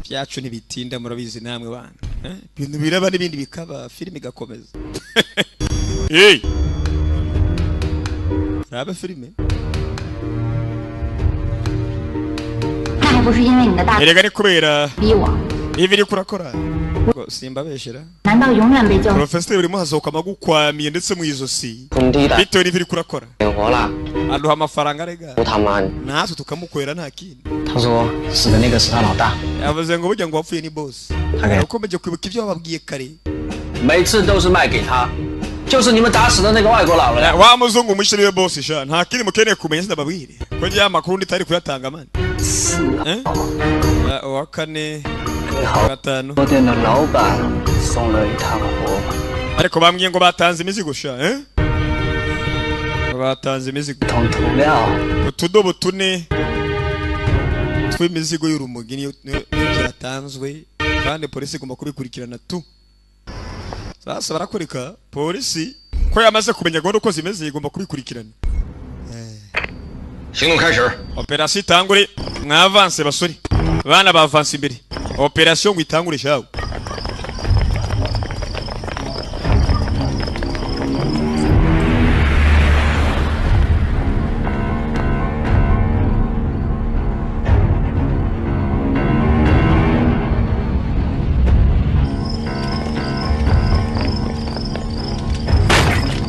byacu ntibitinda murabizi namwe bana ibintu biraba n'ibindi bikaba filime igakomeza hey raba filime 那还不是因为你的大 erega ni kubera 逼我？ ibi iri kurakora simba beshera 难道永远被教 professor urimo hasohoka amagukwamiye ndetse mu izosi 工地的 bitewe n'ibiri kurakora 点活了， aduha amafaranga rega 不他妈， natwe tukamukorera nta kindi 他说死的那个是他老大， yavuze ngo burya ngo wapfuye ni boss 他给 ukomeje kwibuka ibyo wababwiye kare 每次都是卖给他，就是你们打死的那个外国老人。wa muzungu mushiri we boss sha nta kindi mukeneye kumenya ndababwire ko njya makuru nditari kuyatanga man wa kane gatanu 货店的老板送了一趟货。 ariko bambwiye ngo batanze imizigo sha batanze imizigo 桶涂料 utudobo tune tw'imizigo y'urumogi niyo byatanzwe kandi polisi igomba kubikurikirana tu sasa barakoreka polisi ko yamaze kumenya gahunda uko zimeze igomba kubikurikirana 行动开始。 operasiyo itangure mwavanse basore bana bavanse imbere operasiyo ngo itangure shawe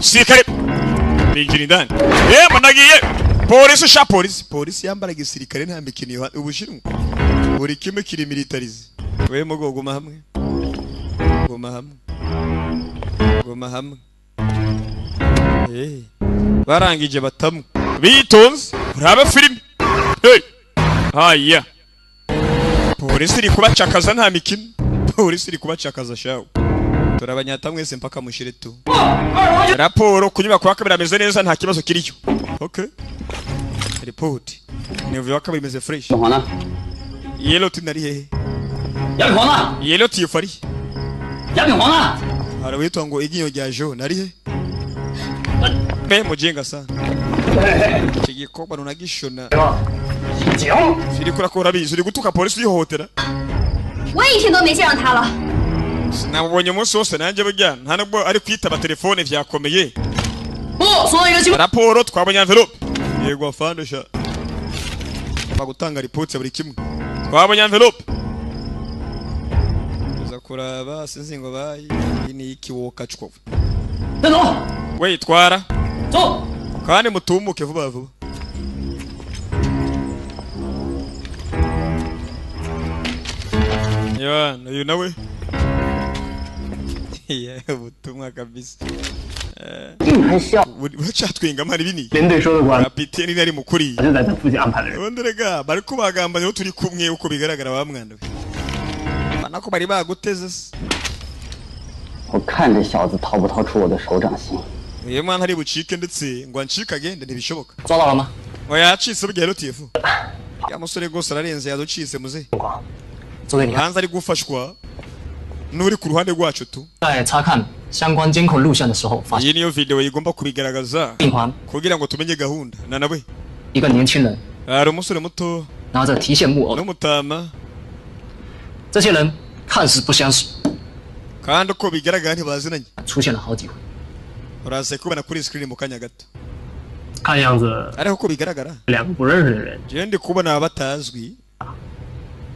Sikare binjira indani nagiye polisi sha polisi yambara gisirikare nta mikino ubushiru buri kimwe kiri militarize we mugo guma hamwe barangije batamu bitonze urabe film haya polisi iri kubacakaza nta mikino polisi iri kubacakaza shawo turabanyata mwese mpaka mushire tu raporo kunyuma kwa kabiri ameze neza nta kibazo kiriyo okay report nivuye kwa kabiri meze fresh Mwana yellow tinari hehe yabi mwana yellow tifari yabi mwana arawitwa ngo iginyo rya jo nari he be mujenga sana kigikobwa nunagishona siri kura ko rabizi uri gutuka polisi yihohotera 我一天都没见到他了。 sinabonye umunsi wose nanjye burya nta nubwo ari kwitaba telefone vyakomeye raporo twabonye envelope yego afande sha bagutanga report buri kimwe twabonye envelope uza kuraba sinzi ngo bayi ini ikiwoka cwo we twara kandi mutumuke vuba vuba you nawe ubutumwa kabisa bacatwenga mari bini 连队说的管 kapiteni nari mukuri 就在他附近安排的人。 ondrega bari kubagambanya aho turi kumwe uko bigaragara wa mwana we banako bari baguteze 我看这小子逃不逃出我的手掌心。 uyu mwana ari bucike ndetse ngo ancika agende ntibishoboka 抓到了吗？ oya yacitse burya rotifu ya musore gose ararenze yaducitse muze 昨天你看， hanze ari gufashwa n'uri ku ruhande rwacu tu 在查看相关监控录像的时候，发现 iyi niyo video igomba kubigaragaza 病环 kugira ngo tumenye gahunda na nawe 一个年轻人 ari umusore muto 拿着提线木偶， n'umutama 这些人看似不相识， kandi uko bigaragara ntibazinanye 出现了好几回。 uraze kubona kuri screen mu kanya gato 看样子 ariko uko bigaragara 两个不认识的人， je ndi kubona batazwi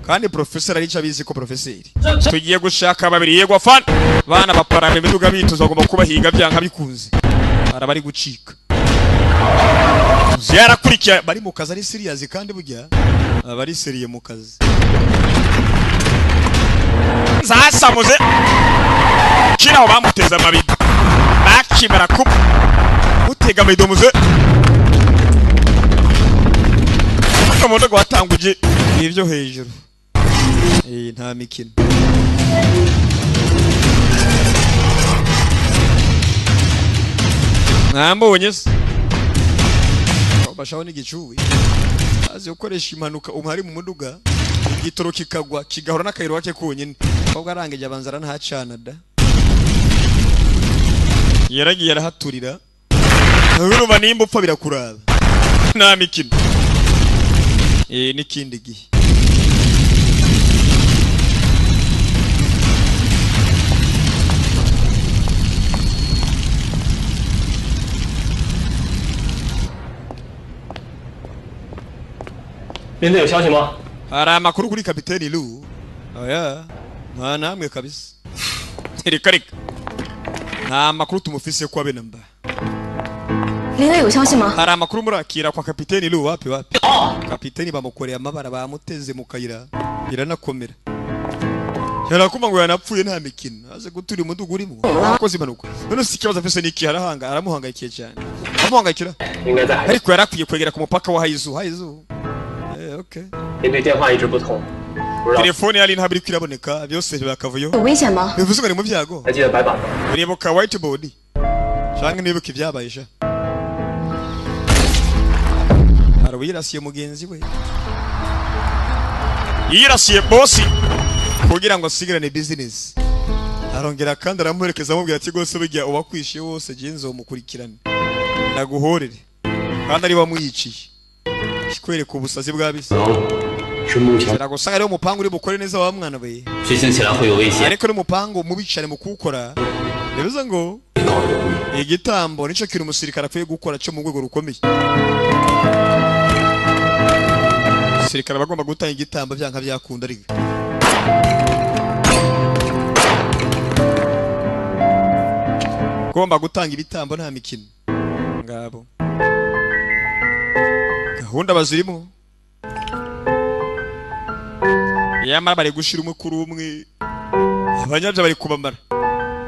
kandi professor ari cabizi ko professor tugiye gushaka babiri yego fan bana baparame imiduga bituza bagomba kubahiga byanka bikunze arabari gucika yarakurikiye bari mu kazi ari serious kandi burya abari seriye mu kazi zasamuze kiraho bamuteza amabido bakimara kuba utega amabido muze akamondo gwatanguje nivyo hejuru nta mikino mwambonye se bashaho n'igicuwi azi ukoresha impanuka umhari mu muduga igitoro kikagwa kigahora n'akayiro wake konyine ahubwo arangije abanzara ntacana da yaragiye arahaturira urumva nimba upfa birakuraba nta mikino n'ikindi gihe连队有消息吗？ hari amakuru kuri kapiteni Lu oya nta namwe kabisa reka reka nta makuru tumufise kwa benamba 林队有消息吗？ hari amakuru murakira kwa kapiteni Lu wapi wapi kapiteni bamukoreye amabara bamuteze mu kayira biranakomera yarakuma ngo yanapfuye nta mikino aze guturi umudugu urimo akoze impanuka none si ikibazo afise niki harahanga aramuhangayikiye cyane amuhangayikira ariko yarakwiye kwegera ku mupaka wa Haizu okay 您对电话一直不通，不知道 telefone yari ntabiri kwiraboneka byose bakavuyo 有危险吗？ bivuze ngo ni mu byago 还记得白板吗？ uribuka whiteboard cyangwa nibuka ibyabaye sha arabirasiye mugenzi we yirasiye boss kugira ngo asigirane business arongera kandi aramuherekeza amubwira ati gose bijya ubakwishiye wose genzo umukurikirane naguhorere kandi ari wamwiciye kikwereka ubusazi bwa bisi 是目前 biragusanga rero umupango uri bukore neza wa mwana we 执行起来会有危险。 ariko n'umupango mubicane mu kuwukora bivuze ngo igitambo nico kiri umusirikare akwiye gukora cyo mu rwego rukomeye umusirikare bagomba gutanga igitambo byanka byakunda riga gomba gutanga ibitambo nta mikino ngabo gahunda bazirimo yamara bari gushira umwe kuri umwe abanyabya bari kubamara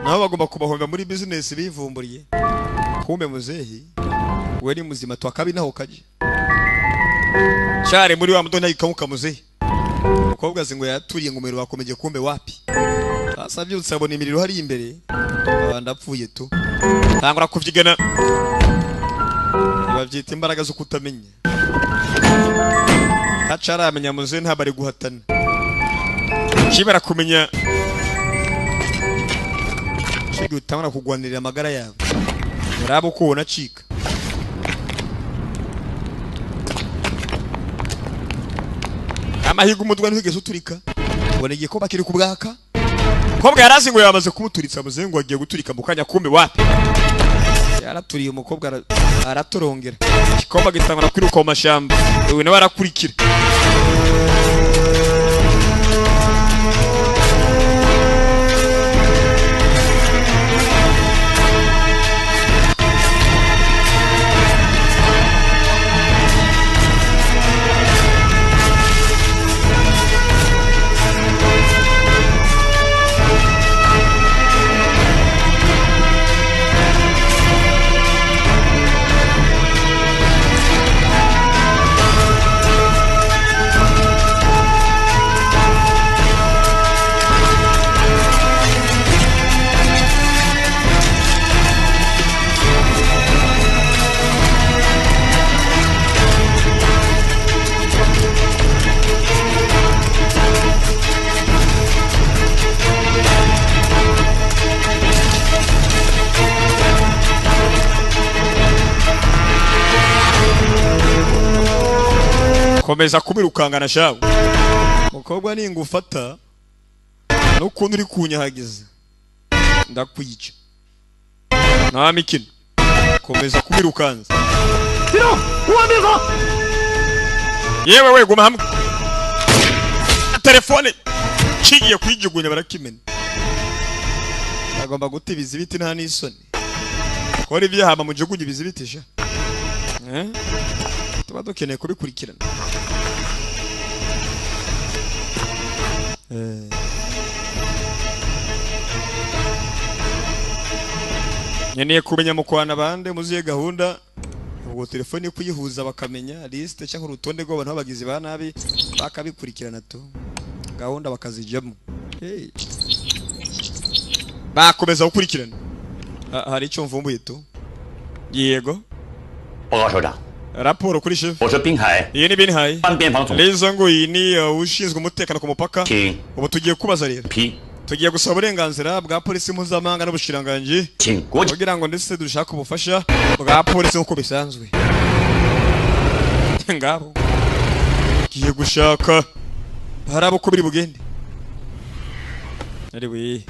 nabo bagomba kubahomba muri business bivumburiye kumbe muzehi we ni muzima twakabi naho kaje cyare muri wa mudona yikamuka muzehi umukobwa zingo yaturiye ngo umero wakomeje kumbe wapi asabyutse abona imiriro hari imbere abandapfuye tu tangura kuvyigana bavyita imbaraga zo kutamenya hacara amenya muzehi ntabari guhatana kibara kumenya shigi utabona kugwanirira amagara yawe urabo ko unacika amahiga umudwa ntigeze uturika ubona igikoba kiri kubwaka kobwa yarazi ngo yamaze kumuturitsa muzengo agiye guturika mu kanya kumbe wapi yaraturiye umukobwa aratorongera igikoba gitangana kwiruka mu mashamba wewe nawe arakurikira komeza kubirukangana shawe mukobwa ningufata nukundi uri kunyahagiza ndakwica nta mikino komeza kubirukanza yewe we guma hamwe telefone kigiye kwijugunya barakimena agomba gutibiza ibiti nta n'isoni kora ibyahama mu jugunye bizibitisha tuba dukeneye kubikurikirana nkeneye kumenya mu kwana bande muziye gahunda ubwo telefone kuyihuza bakamenya liste cyangwa urutonde rw'abantu babagizi ba nabi bakabikurikirana tu gahunda bakazijyamo bakomeza gukurikirana hari icyo mvumbuye tu yego 报告首长， raporo kuri chef 我是滨海 iyi ni binhaye 半边防总 lezo ngo iyi ni ushinzwe umutekano ku mupaka 请 ubu tugiye kubaza rero 批， tugiye gusaba uburenganzira bwa polisi mpuzamahanga n'ubushiranganji 请国际 kugira ngo ndetse dushaka ubufasha bwa polisi nk'uko bisanzwe ngabo giye gushaka harabo uko biri bugende ari we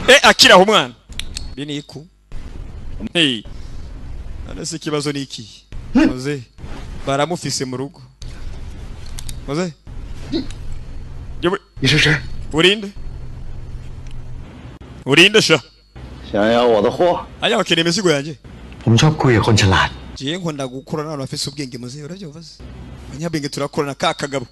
aya akiraho umwana biniku anase ikibazo ni iki muze baramufise mu rugo muze yewe 你是谁？ urinde urinde sha 想要我的货？ aya bakeneye imizigo yanjye 我们ชอบคุยกับคนฉลาด jiye nkunda gukura n'abantu bafise ubwenge muze urabyumva se abanyabwenge turakorana ka kagabo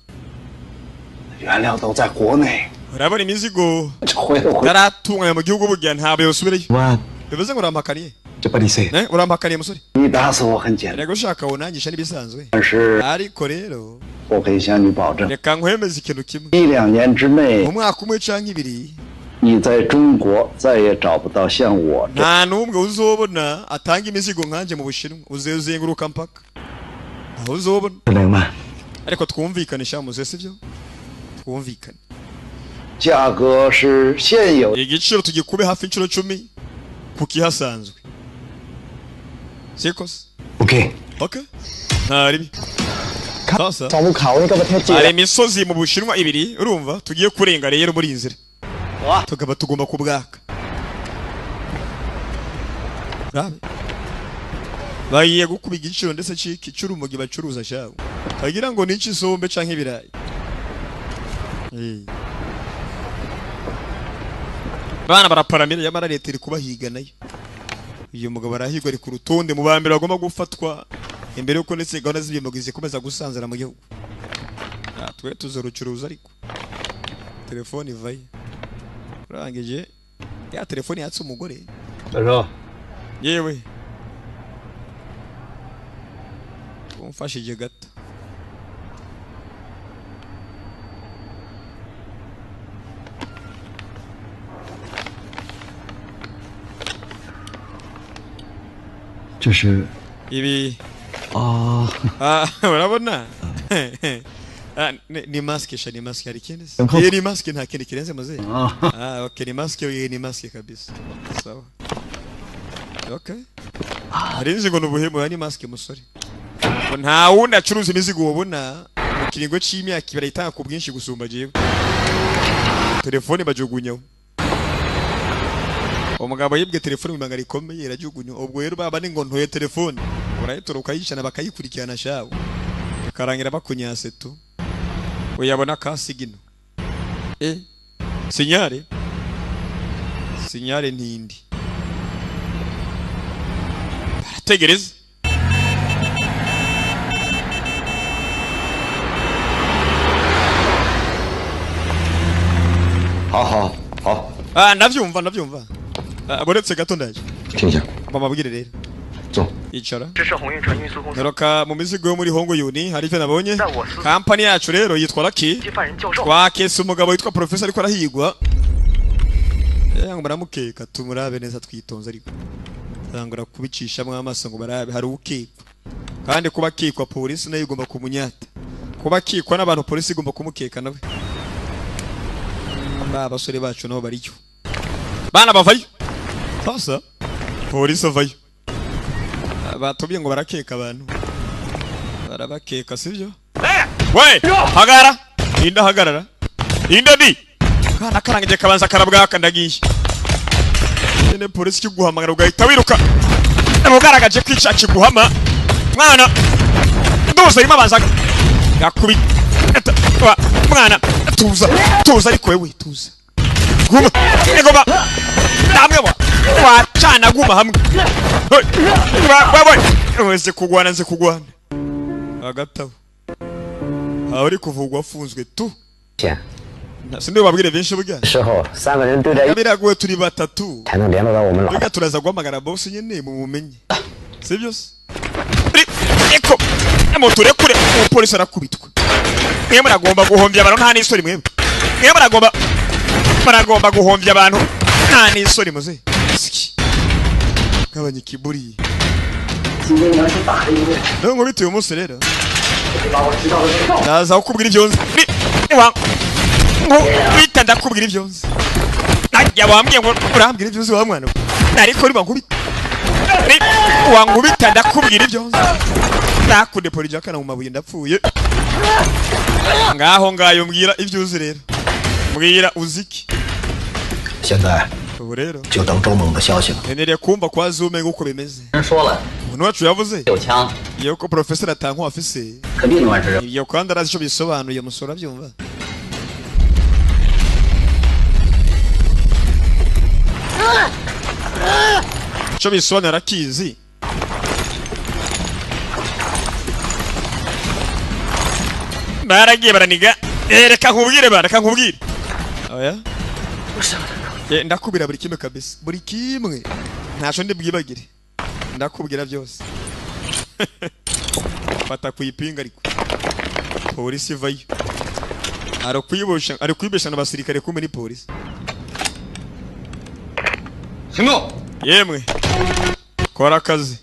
原料都在国内， urabona imizigo 回头回 yaratunganya mu gihugu burya ntabwo yosubireyo 湾， bivuze ngo urampakaniye 这不理谁？ urampakaniye musore 你打死我很简单， rego ushaka wunangisha n'ibisanzwe 但是 ariko rero 我可以向你保证， reka nkwemeze ikintu kimwe 1-2年之内 mu，mwaka umwe canke ibiri 你在中国再也找不到像我这 nta n'umwe uzobona atanga imizigo nkanje mu bushinwa uzenguruka mpaka aho uzobona 能吗？ ariko twumvikanisha muze sivyo twumvikane 价格是现有， igiciro tugikube hafi inshuro 10 ku kihasanzwe siko se OK。 okay ntari sasa 找不考那个不太记 hari imisozi mu bushinwa ibiri urumva tugiye kurenga rero muri inzira tukaba tugomba kubwaka rabe bagiye gukuba igiciro ndetse ciki cy'urumogi bacuruza shawo kagira ngo niki sombe canke ibirayi bana baraparamira yamara leta iri kubahiga nayo uyu mugabo arahigwa ari ku rutonde mu bambere bagomba gufatwa imbere yuko ndetse gahunda z'ibimogi zikomeza gusanzara mu gihugu twe tuzorucuruza ariko telefone ivaye urangije ya telefone yatse umugore 小周， yewe umfashije gato这是 ibi 啊， urabona ni mask sha ni mask hari kindi se Nko- ni mask nta kindi kirenze maze 啊， okay ni mask ni mask kabisa sawa okay hari inzigo n'ubuhemu ni mask musore nta wundi acuruza imizigo wabona mu kiringo c'imyaka ibiri itanga ku bwinshi gusumba jewe telefone bajugunyaho umugabo yibwe telefone mu banga rikomeye irajugunywa ubwo rero baba ni ngo ntoye telefone urayitora ukayishana bakayikurikirana shawo karangira bakunyase tu uyabona kasigino sinyare ntindi tegereza 好好好， ndavyumva boretse gato ndaje 听一下， bamabwire rero 走。 icara 这是鸿运船运输公司 Noroka mu mizigo yo muri Hongo Yuni hari ivyo nabonye 在我司 kampani yacu rero yitwa Lucky 机犯人教授， twakese umugabo witwa professor ariko arahigwa yango baramukeka tumurabe neza twitonze ariko tangura kubicishamwe amaso ngo barabe hari ukekwa kandi kuba kikwa polisi nayo igomba kumunyata kuba kikwa n'abantu polisi igomba kumukeka nawe abasore bacu nabo bariyo bana bavayo sasa polisi avayo batubye ngo barakeka abantu barabakeka sivyo we hagara inda hagarara inda di kana karangije kabanza karabwaka ndagiye ene polisi kiguhamagara ugahita wiruka mugaragaje kwica kiguhama mwana ndoza irimo abanzaga yakubi mwana tuza ariko wewe tuza guma egoma namwe wacana guma hamwe wese kugwana nze kugwana agataho ari kuvugwa afunzwe tu 钱 sinde babwire benshi burya 时候3个人对在一起 biragoye turi batatu 才能联络到我们老 burya turaza guhamagara boss nyene mu bumenyi sibyo se eko amoturekure umupolisi arakubitwa mwe muragomba guhombya abantu nta n'isori mwe muragomba guhombya abantu nta n'isori muze kabanye kiburi 今天你要是打了一个， ngo bituye umunsi rero 把我知道的事告诉 ndaza kukubwira ibyo nzi wita ndakubwira ibyo nzi najya wambwiye ngo urambwira ibyo nzi wa mwana ariko riba nkubita wankubita ndakubwira ibyo nzi ndakunde polisi akana mu mabuye ndapfuye ngaho ngayo mbwira ibyo uzi rero mbwira uziki 现在 ubu rero 就等周猛的消息了。 nkeneye kumva kwa zume nk'uko bimeze 人说了， umuntu wacu yavuze 有枪 yuko professor atankwa afise 肯定能完事。 ibyo kandi arazi icyo bisobanuye musora byumva icyo bisobanura akizi baragiye baraniga. Reka nkubwire bana, reka nkubwire. Oya. Ndakubwira buri kimwe kabisa. Buri kimwe. Ntaco ndibwibagire. Ndakubwira byose. Fata kuyipinga ariko. Polisi vayo. Ari kwibesha n'abasirikare kumwe ni polisi. Simo. Yemwe. Kora akazi.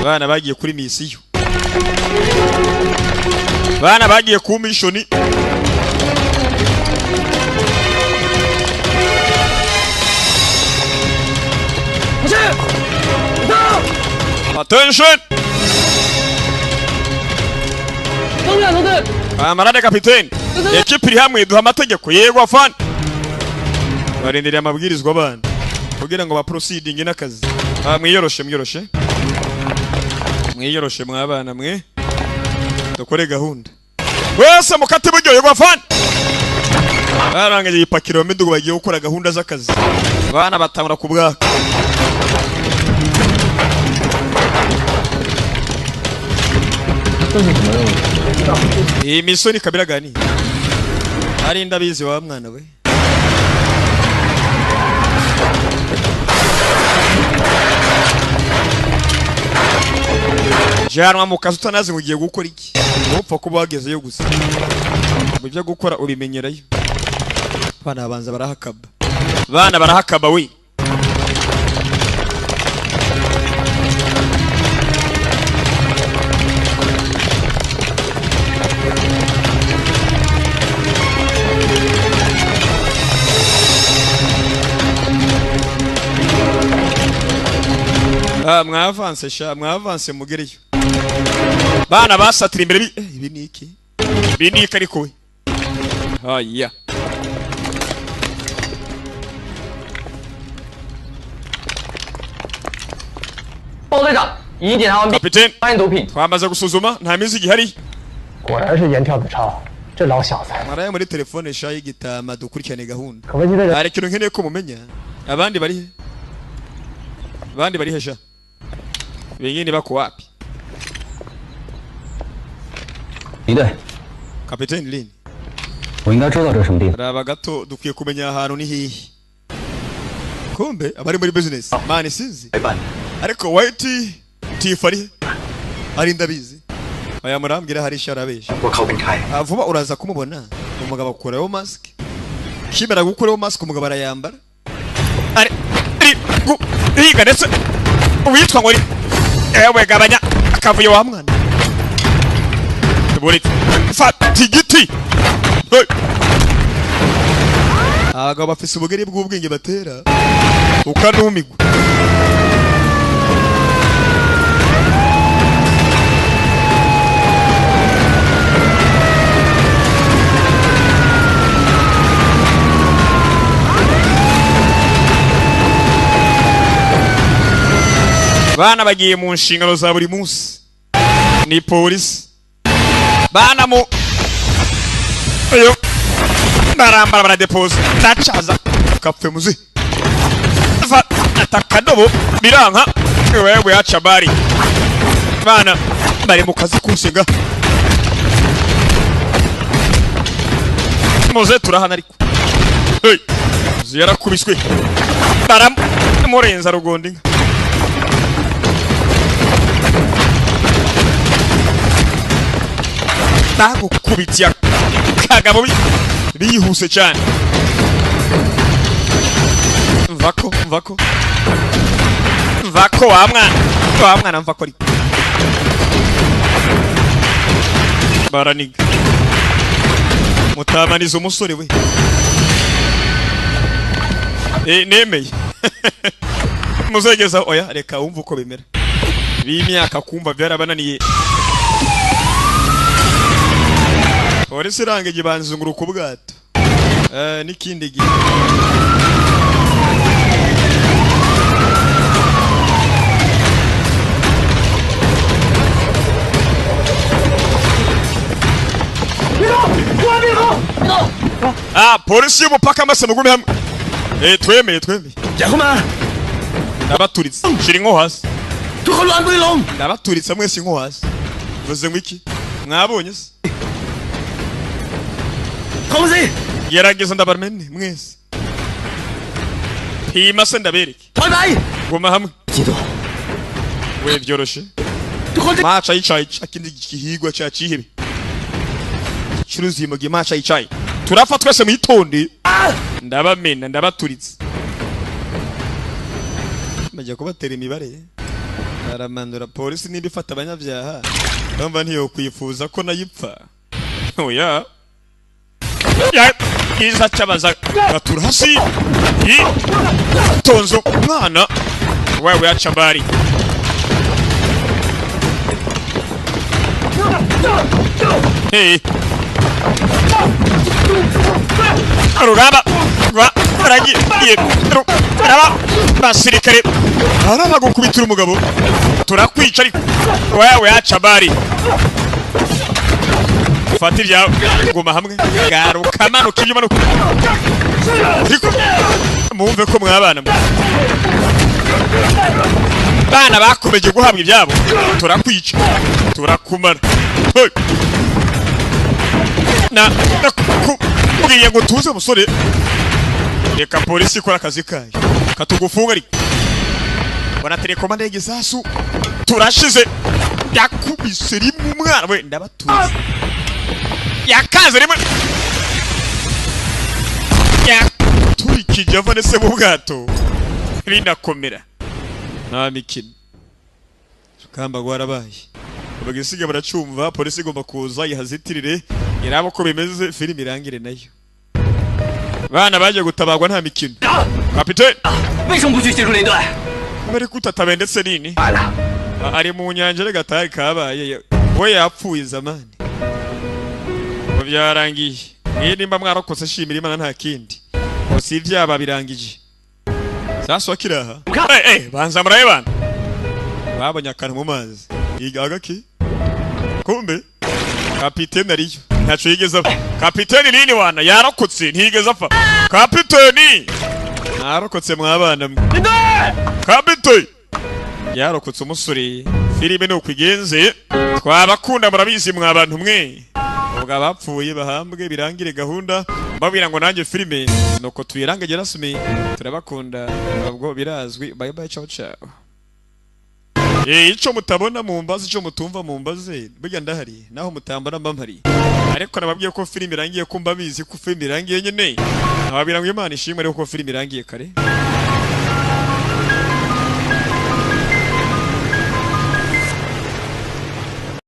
Bana bagiye kuri misiyo. Bana bagiye ku mission. Attention! Amarade kapiteni. Ekipi iri hamwe duha amategeko. Yego afana. Barindiriye amabwirizwa bana. Kugira ngo ba proceeding n'akazi. Mwiyoroshe. Mwiyoroshe mwabana mwe. Dukore gahunda. Wese mukati buryo yego afana. Barangije ipakiro midugo bagiye gukora gahunda z'akazi. Bana batangura kubwaka. Iyi misoni kabira gani. Ari ndabizi wa mwana we. Janwa mu kazi utanazi ngo ugiye gukora iki? Upfa kuba wagezeyo gusa. Mubyo gukora ubimenyerayo. Bana banza barahakaba. Bana barahakaba we. Mwavanse mugereyo. Bana basatira imbere ibi niki? Ibi niki ariko we. Haya. Kapiteni, twamaze gusuzuma nta mizi gihari. 果然是严跳子超，这老小子。 Maraye muri telefone shayi gitama dukurikirane gahunda. 可问题的人 Ari kintu nkeneye ko mumenya. Abandi bari he? Abandi bari he sha? Bengine bako wapi? 离队， Kapiteni Lin. 我应该知道这是什么地方。 Raba gato dukwiye kumenya ahantu ni hihi. Kumbe abari muri business. Mani sinzi. Ariko White Tifari ari ndabizi. Aya murambwira hari sharabesha. 我靠bin开。 Vuba uraza kumubona. Umugabo akoreho mask. Kibera gukoreho mask umugabo arayambara. Ari riga ndetse witwa ngo ewe gabanya akavuye wa mwana. Buri fata igiti. Abagabo bafise ubugeri bw'ubwenge batera. Ukanumigwa. Bana bagiye mu nshingano za buri munsi. Ni polisi. Bana mu ayo barambara baradepose ndacaza kapfe muzi atakadobo biranka wewe acha bari bana bari mu kazi kunsenga muze turahana ariko hey ziyara kubiswe baram murenza rugondinga tago kubitya kagabo bihuse cyane mvako wa mwana mvako ari baraniga mutamaniza umusore we nemeye muzegeza oya reka wumva uko bimera b'imyaka kumva byarabananiye polisi irange gibanzungura ku bwato n'ikindi gihe polisi y'umupaka amase mugume hamwe twemeye nabaturitse shira inko hasi ndabaturitse mwese inko hasi vuze ngo iki mwabonye se Hose! gerageza ndabarmene mwese hima se ndabereke Tonai! guma hamwe Kido. we byoroshe macha yicaye akindi gihigwa cya cihebe cyuruzi mugiye macha yicaye turafa twese mu itonde ndabamena ndabaturitse majya kubatera imibare aramandura polisi niba ifata abanyabyaha bamba ntiyo kwifuza ko nayipfa oya ya kiza cyabaza gatura hasi tonzo mwana wewe achabari hey arugaba wa aragi araba basirikare araba gukubitira umugabo turakwica ariko wewe achabari fatirya guma hamwe garuka manuka ibyo manuka ariko mumve ko mwabana bana bakomeje guhabwa ibyabo turakwica turakumara na kubwiye ngo tuze musore reka polisi ikora akazi kayo katugufunga ariko bana telekomanda y'igisasu turashize yakubise rimwe umwana we ndabatuze yakaze rimwe yaturikije avane se mu bwato binakomera nta mikino kamba gwarabaye abagisiga baracumva polisi igomba kuza yihazitirire irabo ko bimeze filimi irangire nayo bana baje gutabagwa nta mikino kapiteni 为什么不去协助林队？ bari kutatabe ndetse nini ari mu nyanja re gatari kabaye we yapfuye zamani ngo byarangiye nimba mwarokose shimira Imana nta kindi si ibyaba birangije sasa wakiraha banza muraye bana babonye akantu mu mazi igagaki kumbe kapiteni ariyo ntaco yigeze apfa kapiteni nini wana yarokotse ntigeze apfa kapiteni narokotse mwabana kapiteni yarokotse umusore filime no kwigenze twabakunda murabizi mwabantu mwe ubwo abapfuye bahambwe birangire gahunda babwira ngo nanjye filime nuko tuyirange gerasumi turabakunda ubwo birazwi bye bye ciao ciao ico mutabona mu mbazi ico mutumva mu mbaze burya ndahari naho mutambana mbamari ariko nababwiye ko filime irangiye kumba bizi ko filime irangiye nyene ababwira ngo Imana ishimwe ariko ko filime irangiye kare